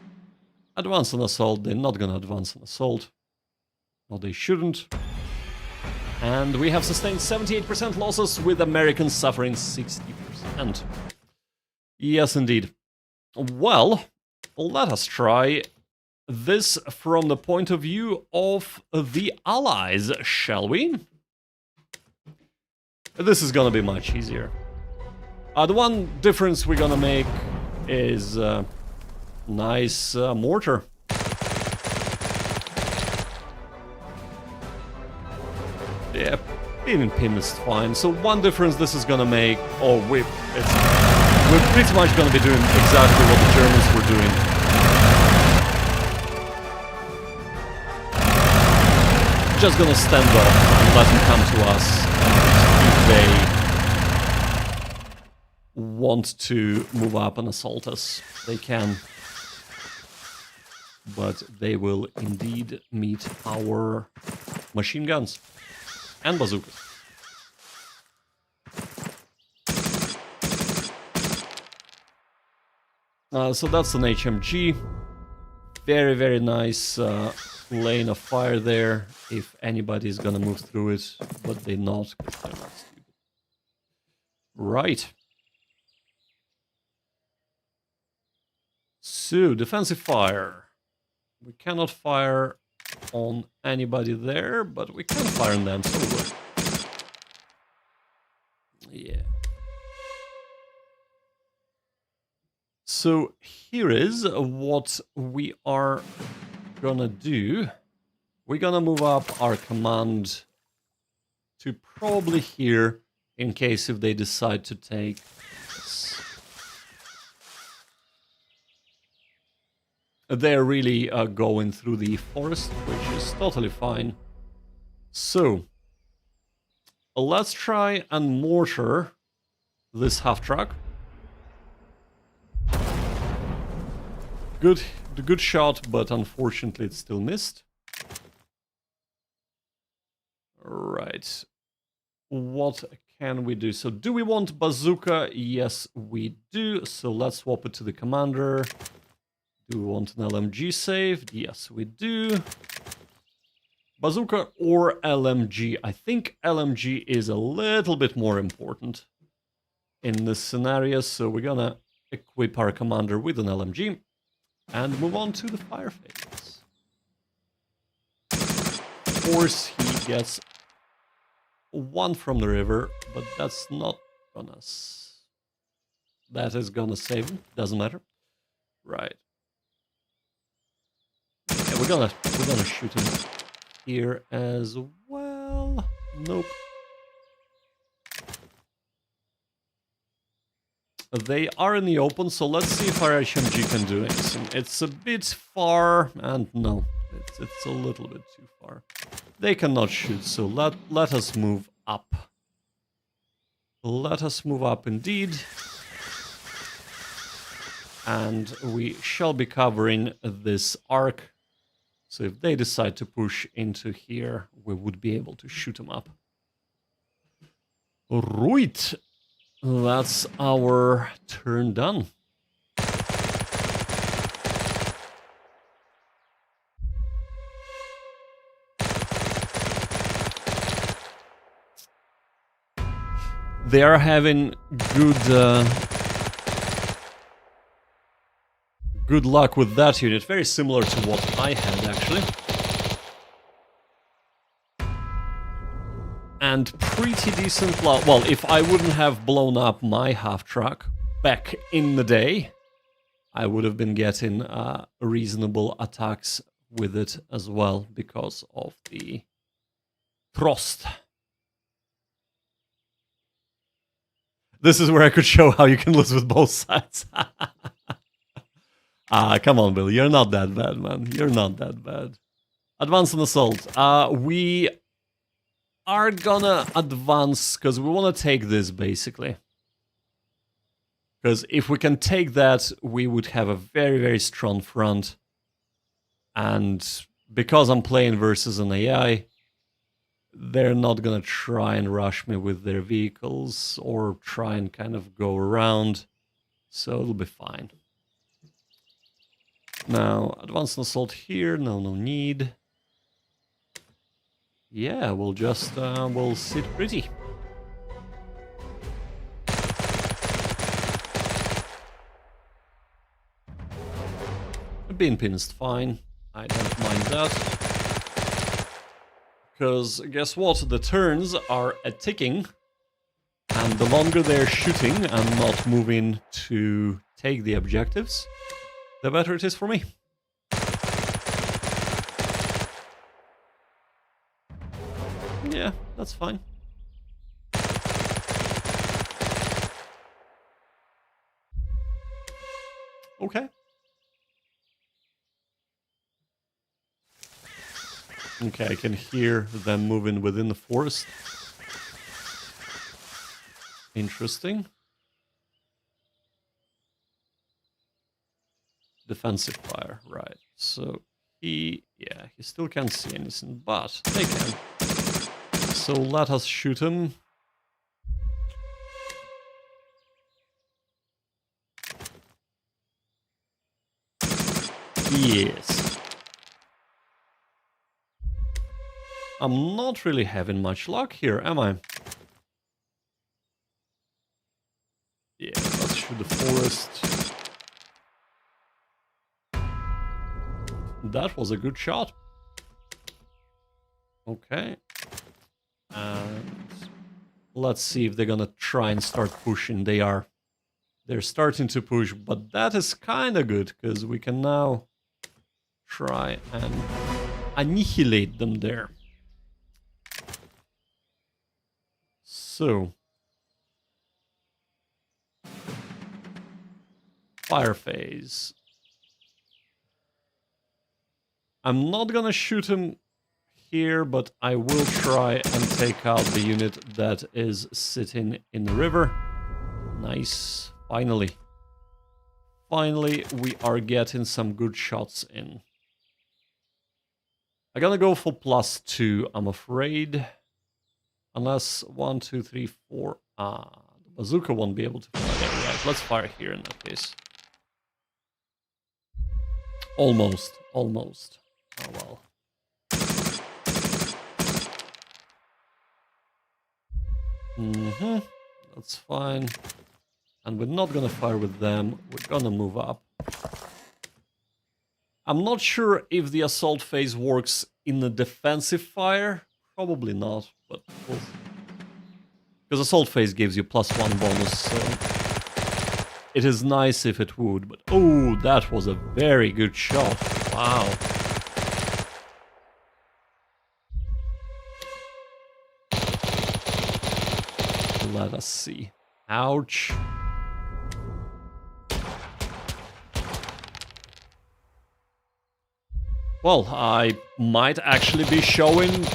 Advance on assault. They're not gonna advance on assault. No, they shouldn't. And we have sustained 78% losses, with Americans suffering 60%. Yes, indeed. Well, let us try this from the point of view of the Allies, shall we? This is gonna be much easier. The one difference we're gonna make is nice mortar. Yeah, even pin is fine. So one difference this is gonna make, we're pretty much gonna be doing exactly what the Germans were doing. Just gonna stand off and let them come to us. If they want to move up and assault us, they can. But they will indeed meet our machine guns and bazookas. So that's an HMG. Very, very nice lane of fire there, if anybody's gonna move through it, but they're not, because they're not stupid. Right. So, defensive fire. We cannot fire on anybody there, but we can fire on them, so we will. Yeah. So here is what we are gonna do. We're gonna move up our command to probably here, in case if they decide to take this. They're really going through the forest, which is totally fine. So, let's try and mortar this half-track. Good shot, but unfortunately it still missed. Right. What can we do? So do we want bazooka? Yes, we do. So let's swap it to the commander. Do we want an LMG saved? Yes, we do. Bazooka or LMG? I think LMG is a little bit more important in this scenario. So we're gonna equip our commander with an LMG and move on to the fire phase. Of course, he gets one from the river, but that's not gonna... That is gonna save him. Doesn't matter. Right. Yeah, we're gonna shoot him here as well. Nope. They are in the open, so let's see if our HMG can do anything. It's a bit far, and no, it's a little bit too far. They cannot shoot, so let us move up. Let us move up indeed. And we shall be covering this arc. So if they decide to push into here, we would be able to shoot them up. Right. That's our turn done. They are having good luck with that unit. Very similar to what I had, actually. And pretty decent luck. Well, if I wouldn't have blown up my half-track back in the day, I would have been getting reasonable attacks with it as well because of the thrust. This is where I could show how you can lose with both sides. Come on, Bill. You're not that bad, man. You're not that bad. Advance and assault. We are gonna advance because we want to take this, basically. Because if we can take that, we would have a very, very strong front. And because I'm playing versus an AI, they're not gonna try and rush me with their vehicles or try and kind of go around. So it'll be fine. Now, advanced assault here. No need. Yeah, we'll just, we'll sit pretty. Being pinned fine. I don't mind that. Because guess what? The turns are ticking. And the longer they're shooting and not moving to take the objectives, the better it is for me. Yeah, that's fine. Okay. Okay, I can hear them moving within the forest. Interesting. Defensive fire, right. So he still can't see anything, but they can. So let us shoot him. Yes. I'm not really having much luck here, am I? Yeah, let's shoot the forest. That was a good shot. Okay. And Let's see if they're gonna try and start pushing. They are. They're starting to push, but that is kind of good, because we can now try and annihilate them there. So, fire phase. I'm not gonna shoot him here, but I will try and take out the unit that is sitting in the river. Nice. Finally. Finally, we are getting some good shots in. I'm gonna go for +2, I'm afraid. Unless 1, 2, 3, 4. The bazooka won't be able to fire. Right, let's fire here in that case. Almost. Almost. Oh well. That's fine. And we're not gonna fire with them. We're gonna move up. I'm not sure if the assault phase works in the defensive fire. Probably not, but we'll... because assault phase gives you +1 bonus, so it is nice if it would. But oh, that was a very good shot. Wow. Let us see. Ouch. Well, I might actually be showing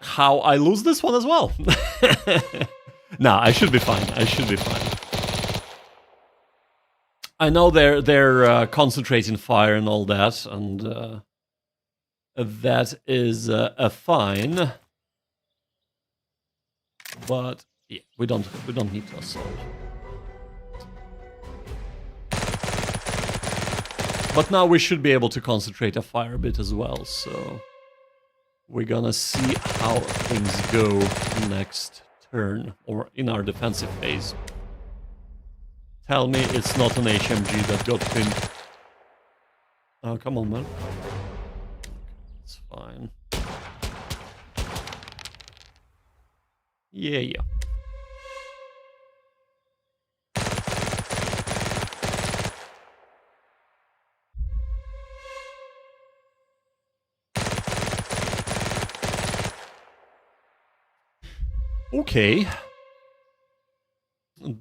how I lose this one as well. Nah, I should be fine. I should be fine. I know they're concentrating fire and all that, and that is fine. But yeah, we don't need to assault. But now we should be able to concentrate a fire a bit as well, so we're gonna see how things go next turn, or in our defensive phase. Tell me it's not an HMG that got pinned. Oh, come on, man. It's fine. Yeah. Okay.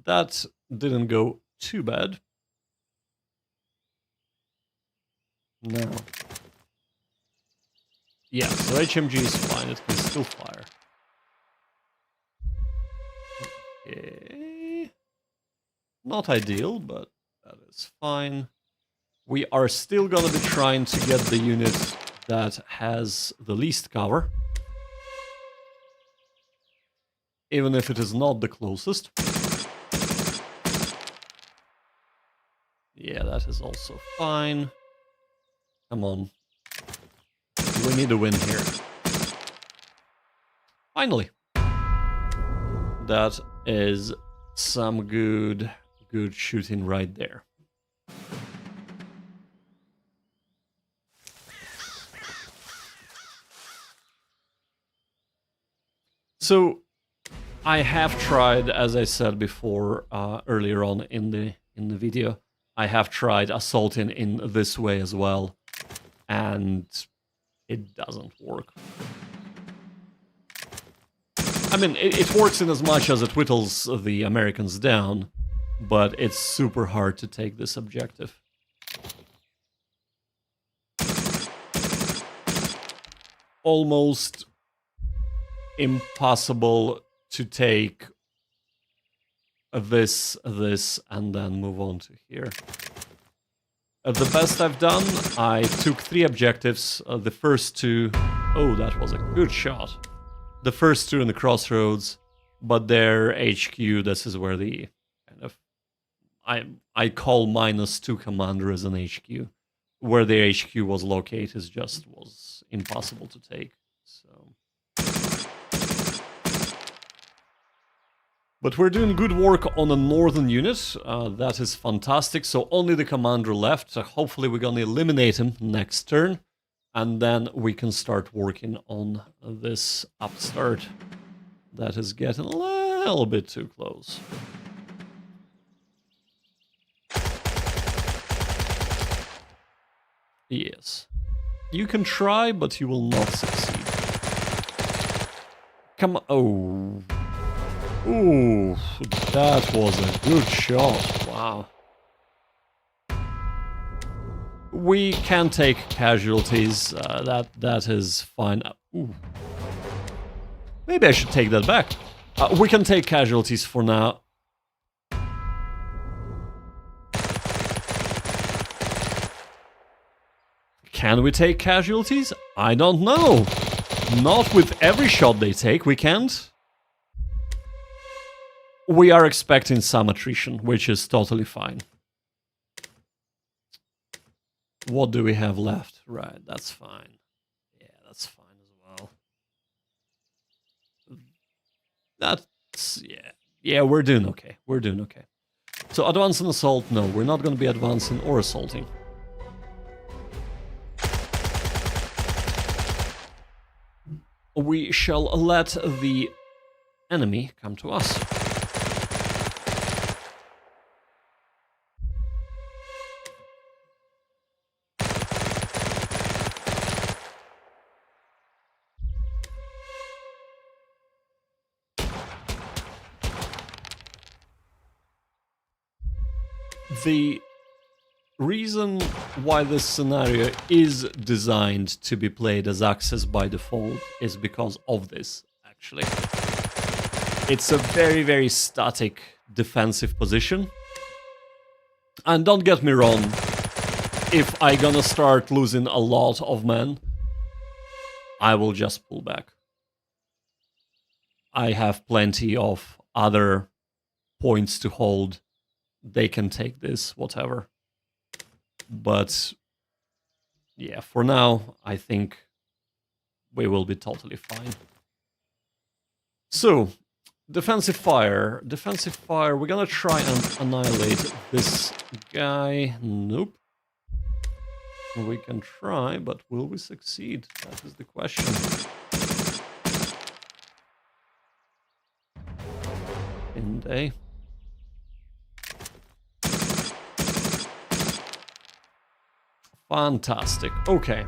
That didn't go too bad. No. Yeah, so HMG is fine, it can still fire. Okay. Not ideal, but that is fine. We are still gonna be trying to get the unit that has the least cover. Even if it is not the closest. Yeah, that is also fine. Come on. We need a win here. Finally. That is some good shooting right there. So I have tried, as I said before earlier on in the video, I have tried assaulting in this way as well, and it doesn't work. I mean, it works in as much as it whittles the Americans down, but it's super hard to take this objective. Almost impossible to take this, and then move on to here. The best I've done, I took 3 objectives. The first 2... Oh, that was a good shot. The first 2 in the crossroads, but their HQ, this is where the kind of... I call -2 commander as an HQ. Where the HQ was located was impossible to take. So... But we're doing good work on a northern unit, that is fantastic, so only the commander left, so hopefully we're gonna eliminate him next turn, and then we can start working on this upstart That is getting a little bit too close. Yes. You can try, but you will not succeed. Come on. Oh. Ooh, that was a good shot. Wow. We can take casualties. That is fine. Ooh. Maybe I should take that back. We can take casualties for now. Can we take casualties? I don't know. Not with every shot they take, we can't. We are expecting some attrition, which is totally fine. What do we have left? Right, that's fine. Yeah, that's fine as well. That's, yeah. Yeah, we're doing okay. We're doing okay. So advance and assault, no, we're not going to be advancing or assaulting. We shall let the enemy come to us. The reason why this scenario is designed to be played as Axis by default is because of this, actually. It's a very, very static defensive position. And don't get me wrong, if I'm gonna start losing a lot of men, I will just pull back. I have plenty of other points to hold. They can take this, whatever. But yeah, for now, I think we will be totally fine. So, defensive fire. Defensive fire, we're gonna try and annihilate this guy. Nope. We can try, but will we succeed? That is the question. Indeed. Fantastic. Okay.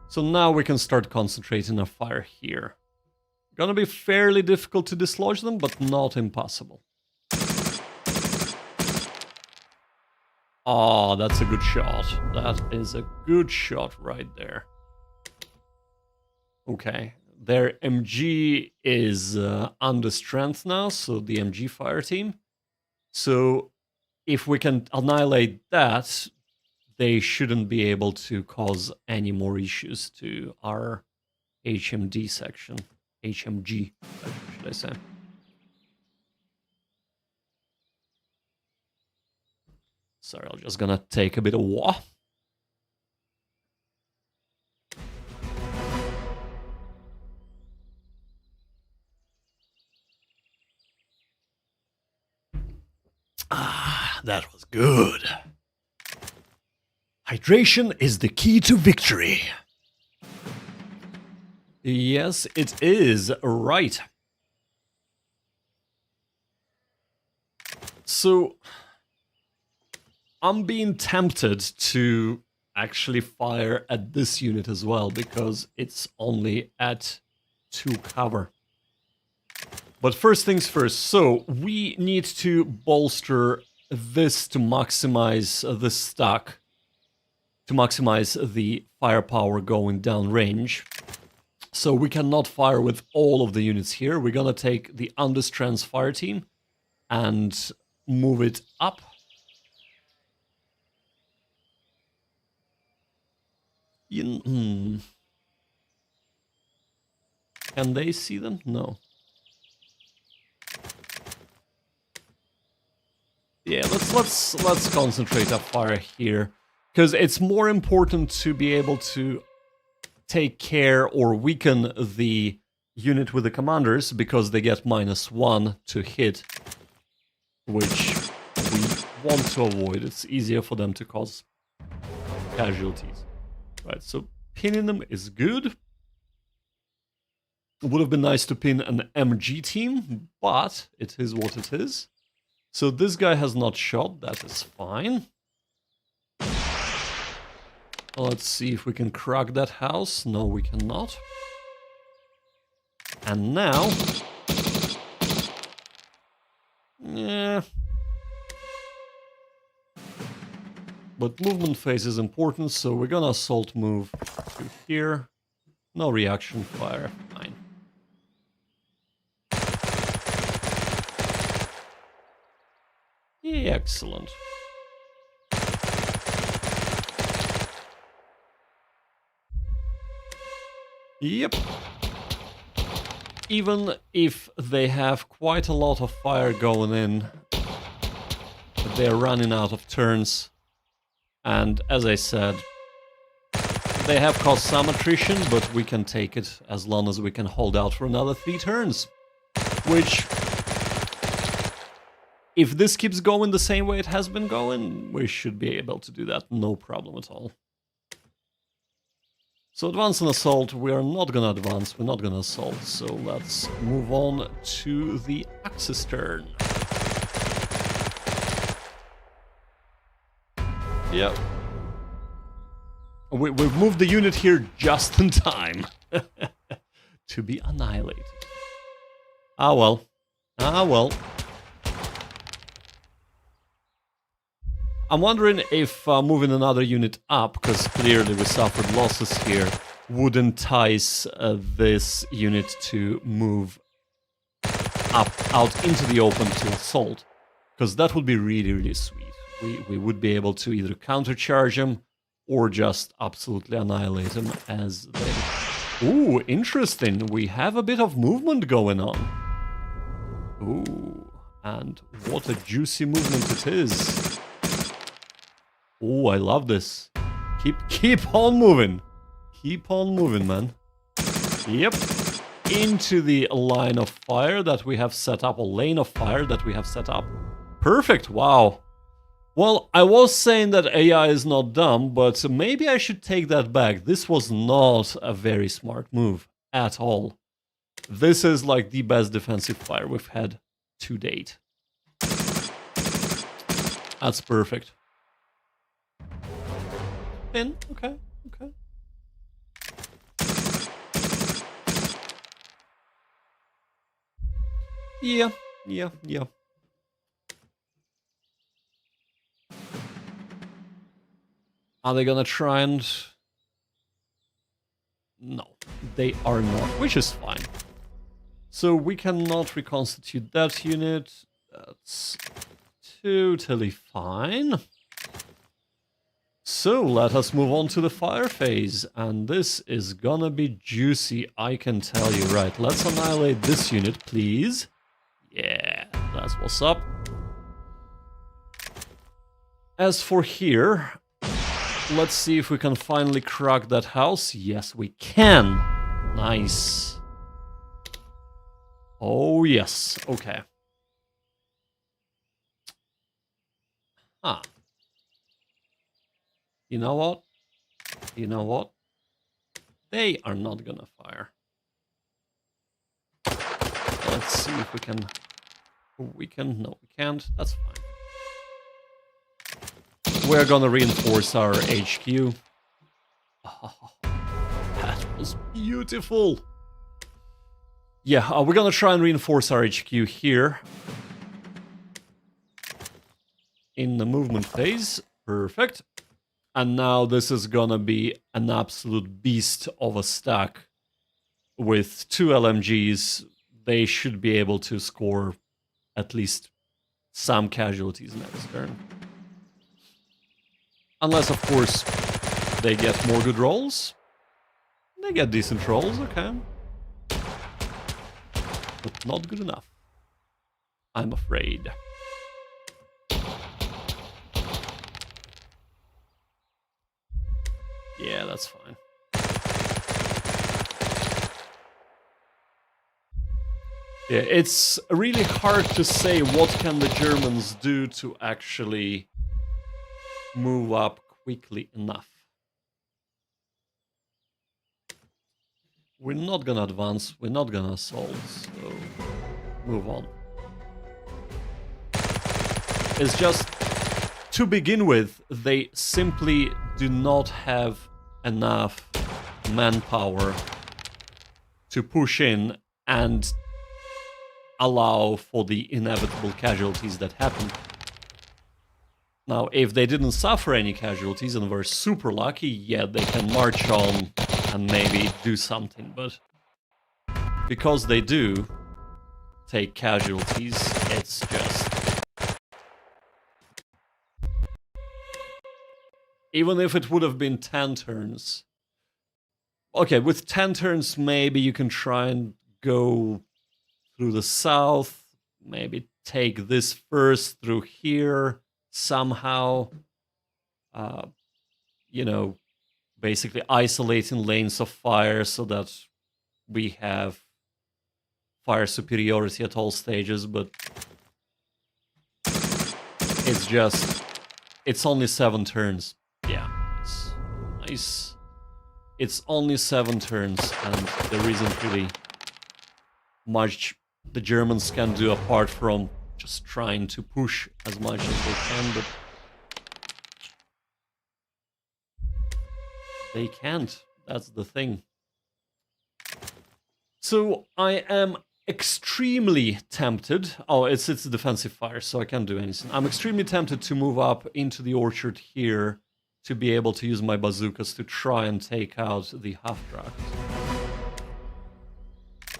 So now we can start concentrating our fire here. Gonna be fairly difficult to dislodge them, but not impossible. Oh, that's a good shot. That is a good shot right there. Okay. Their MG is under strength now, so the MG fire team. So if we can annihilate that, they shouldn't be able to cause any more issues to our HMD section. HMG, should I say. Sorry, I'm just gonna take a bit of water. Ah, that was good. Hydration is the key to victory. Yes, it is. Right. So, I'm being tempted to actually fire at this unit as well, because it's only at 2 cover. But first things first, so we need to bolster this to maximize the stack, to maximize the firepower going down range. So we cannot fire with all of the units here. We're gonna take the understrength fire team and move it up. Can they see them? No. Yeah, let's concentrate our fire here, because it's more important to be able to take care or weaken the unit with the commanders, because they get -1 to hit, which we want to avoid. It's easier for them to cause casualties. Right, so pinning them is good. Would have been nice to pin an MG team, but it is what it is. So this guy has not shot, that is fine. Let's see if we can crack that house. No, we cannot. And now... yeah. But movement phase is important, so we're gonna assault move to here. No reaction fire, fine. Yeah, excellent. Yep. Even if they have quite a lot of fire going in, they're running out of turns. And as I said, they have caused some attrition, but we can take it as long as we can hold out for another 3 turns. Which, if this keeps going the same way it has been going, we should be able to do that, no problem at all. So advance and assault, we are not gonna advance, we're not gonna assault, so let's move on to the Axis turn. Yep. We've moved the unit here just in time to be annihilated. Ah well. Ah well. I'm wondering if moving another unit up, because clearly we suffered losses here, would entice this unit to move up out into the open to assault. Because that would be really, really sweet. We would be able to either countercharge him or just absolutely annihilate him as they... Ooh, interesting. We have a bit of movement going on. Ooh, and what a juicy movement it is. Oh, I love this. Keep on moving. Keep on moving, man. Yep. Into the line of fire that we have set up, a lane of fire that we have set up. Perfect, wow. Well, I was saying that AI is not dumb, but maybe I should take that back. This was not a very smart move at all. This is like the best defensive fire we've had to date. That's perfect. In, okay, okay. Yeah. Are they gonna try and... No, they are not, which is fine. So we cannot reconstitute that unit. That's totally fine. So let us move on to the fire phase, and this is gonna be juicy, I can tell you. Right, let's annihilate this unit, please. Yeah, that's what's up. As for here, let's see if we can finally crack that house. Yes, we can. Nice. Oh, yes. Okay. Huh. You know what? You know what? They are not gonna fire. Let's see if we can... We can... No, we can't. That's fine. We're gonna reinforce our HQ. Oh, that was beautiful. Yeah, we're gonna try and reinforce our HQ here. In the movement phase. Perfect. And now this is gonna be an absolute beast of a stack. With 2 LMGs, they should be able to score at least some casualties next turn. Unless, of course, they get more good rolls. They get decent rolls, okay. But not good enough. I'm afraid. Yeah, that's fine. Yeah, it's really hard to say what can the Germans do to actually move up quickly enough. We're not gonna advance, we're not gonna assault, so move on. It's just, to begin with, they simply do not have enough manpower to push in and allow for the inevitable casualties that happen. Now, if they didn't suffer any casualties and were super lucky, yeah, they can march on and maybe do something, but because they do take casualties, it's just... Even if it would have been 10 turns... Okay, with 10 turns, maybe you can try and go through the south, maybe take this first through here, somehow, you know, basically isolating lanes of fire so that we have fire superiority at all stages, but it's just, it's only 7 turns. Yeah, it's nice. It's only 7 turns, and there isn't really much the Germans can do apart from just trying to push as much as they can, but they can't. That's the thing. So I am extremely tempted. Oh, it's a defensive fire, so I can't do anything. I'm extremely tempted to move up into the orchard here to be able to use my bazookas to try and take out the half-track.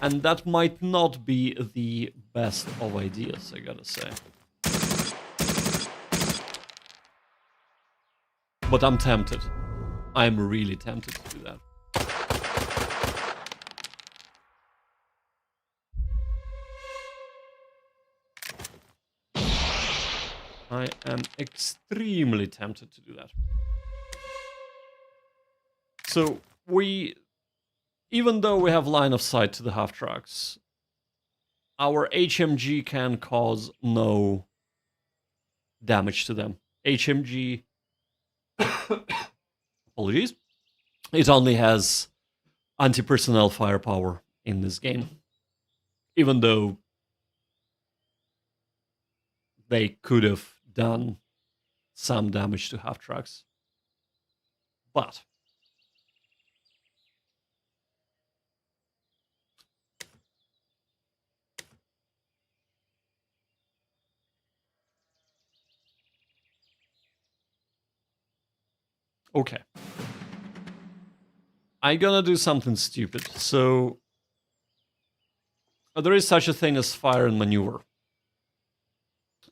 And that might not be the best of ideas, I gotta say. But I'm tempted. I'm really tempted to do that. I am extremely tempted to do that. So even though we have line of sight to the half-tracks, our HMG can cause no damage to them. HMG, apologies, it only has anti-personnel firepower in this game. Even though they could have done some damage to half-tracks. But okay. I'm gonna do something stupid. So there is such a thing as fire and maneuver.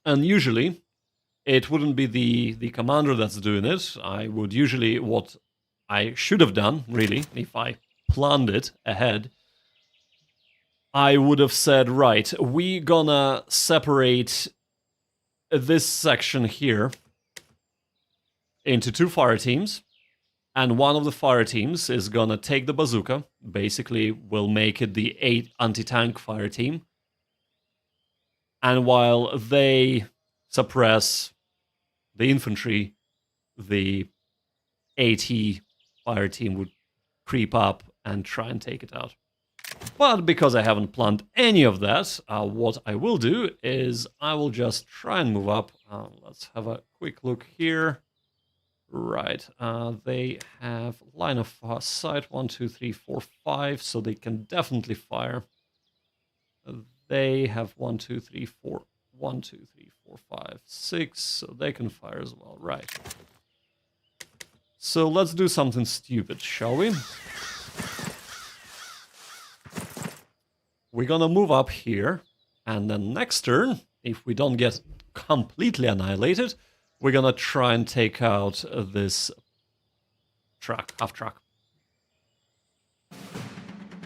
And usually it wouldn't be the commander that's doing it. I would usually, what I should have done, really, if I planned it ahead, I would have said, right, we gonna separate this section here into 2 fire teams, and one of the fire teams is gonna take the bazooka, basically will make it the 8 anti-tank fire team, and while they suppress the infantry, the AT fire team would creep up and try and take it out. But because I haven't planned any of that, what I will do is I will just try and move up. Let's have a quick look here. Right, they have line of sight 1, 2, 3, 4, 5, so they can definitely fire. They have 1, 2, 3, 4, 1, 2, 3, 4, 5, 6, so they can fire as well. Right. So let's do something stupid, shall we? We're gonna move up here, and then next turn, if we don't get completely annihilated, we're gonna try and take out this truck, half-track.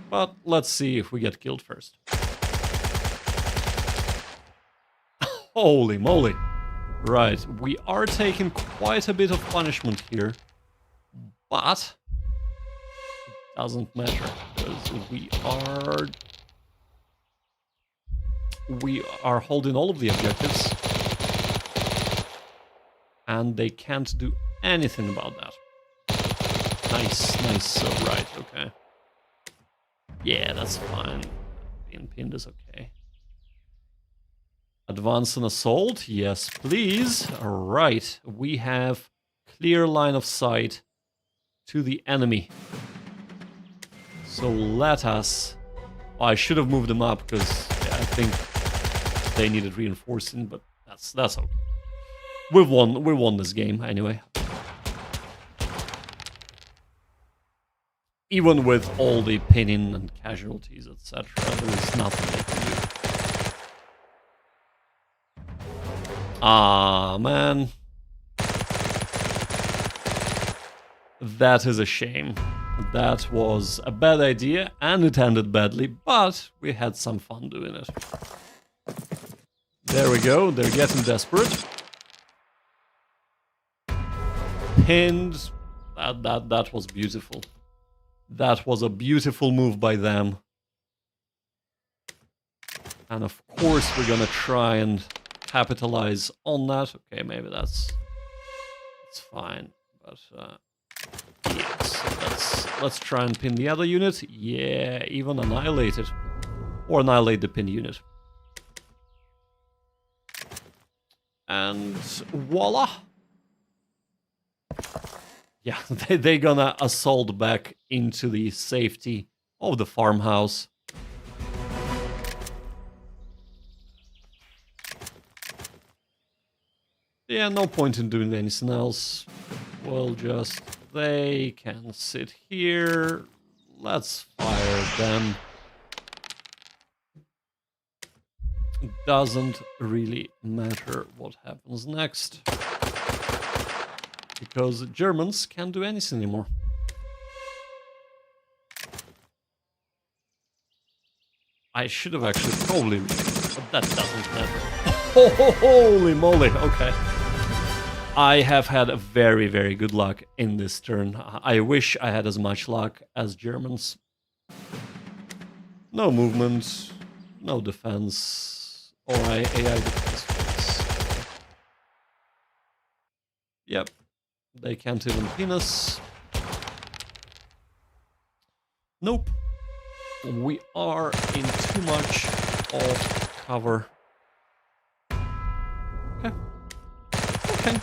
But let's see if we get killed first. Holy moly! Right, we are taking quite a bit of punishment here, but it doesn't matter, because we are holding all of the objectives, and they can't do anything about that. Nice, nice, so right, okay. Yeah, that's fine. Being pinned is okay. Advance and assault, yes please. Alright, we have clear line of sight to the enemy. So let us... Oh, I should have moved them up because yeah, I think they needed reinforcing, but that's okay. We won this game anyway. Even with all the pinning and casualties, etc., there is nothing they can do. Ah, man. That is a shame. That was a bad idea, and it ended badly, but we had some fun doing it. There we go, they're getting desperate. Pinned. That was beautiful. That was a beautiful move by them. And of course we're gonna try and capitalize on that. Okay, maybe that's fine. But yes, let's try and pin the other unit. Yeah, even annihilate it. Or annihilate the pin unit. And voila! Yeah, they're gonna assault back into the safety of the farmhouse. Yeah, no point in doing anything else. We'll just... They can sit here. Let's fire them. Doesn't really matter what happens next. Because Germans can't do anything anymore. I should have actually probably... But that doesn't matter. Oh, holy moly, okay. I have had a very, very good luck in this turn. I wish I had as much luck as Germans. No movement, no defense, or AI defense. Yep, they can't even pin us. Nope. We are in too much of cover. Okay. Okay.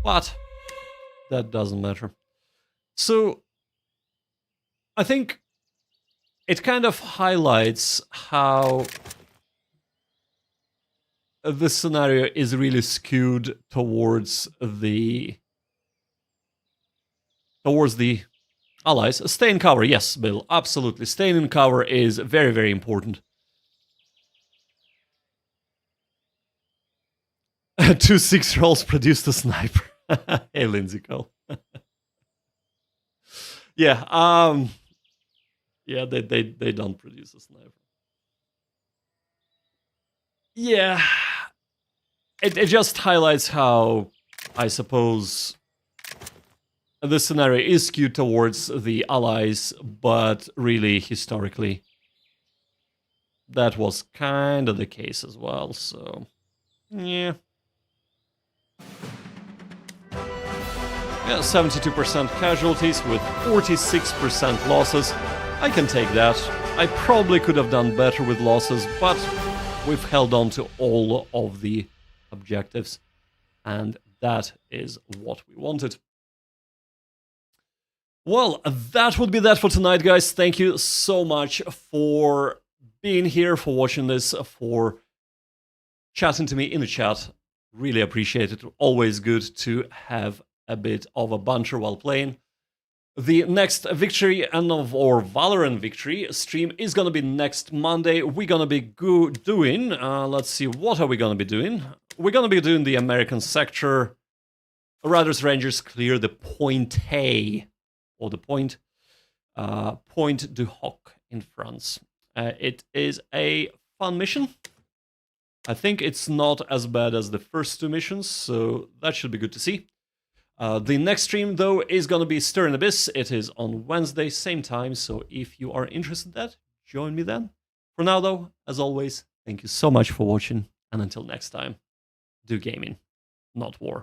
But that doesn't matter. So I think it kind of highlights how this scenario is really skewed towards the allies. Stay in cover, yes, Bill, absolutely. Staying in cover is very, very important. 2 6-year-olds produced a sniper. Hey, Lindsay Cole. Yeah, yeah, they don't produce a sniper. Yeah, it just highlights how, I suppose, this scenario is skewed towards the allies, but really, historically, that was kind of the case as well, so, yeah. Yeah, 72% casualties with 46% losses. I can take that. I probably could have done better with losses, but we've held on to all of the objectives, and that is what we wanted. Well, that would be that for tonight, guys. Thank you so much for being here, for watching this, for chatting to me in the chat. Really appreciate it. Always good to have a bit of a banter while playing. The next Victory or Valorant Victory stream is gonna be next Monday. We're gonna be doing, let's see, what are we gonna be doing? We're gonna be doing the American sector. Radar's Rangers clear the Point A, or the Point du Hoc in France. It is a fun mission. I think it's not as bad as the first 2 missions, so that should be good to see. The next stream, though, is going to be Stir and Abyss. It is on Wednesday, same time, so if you are interested in that, join me then. For now, though, as always, thank you so much for watching, and until next time, do gaming, not war.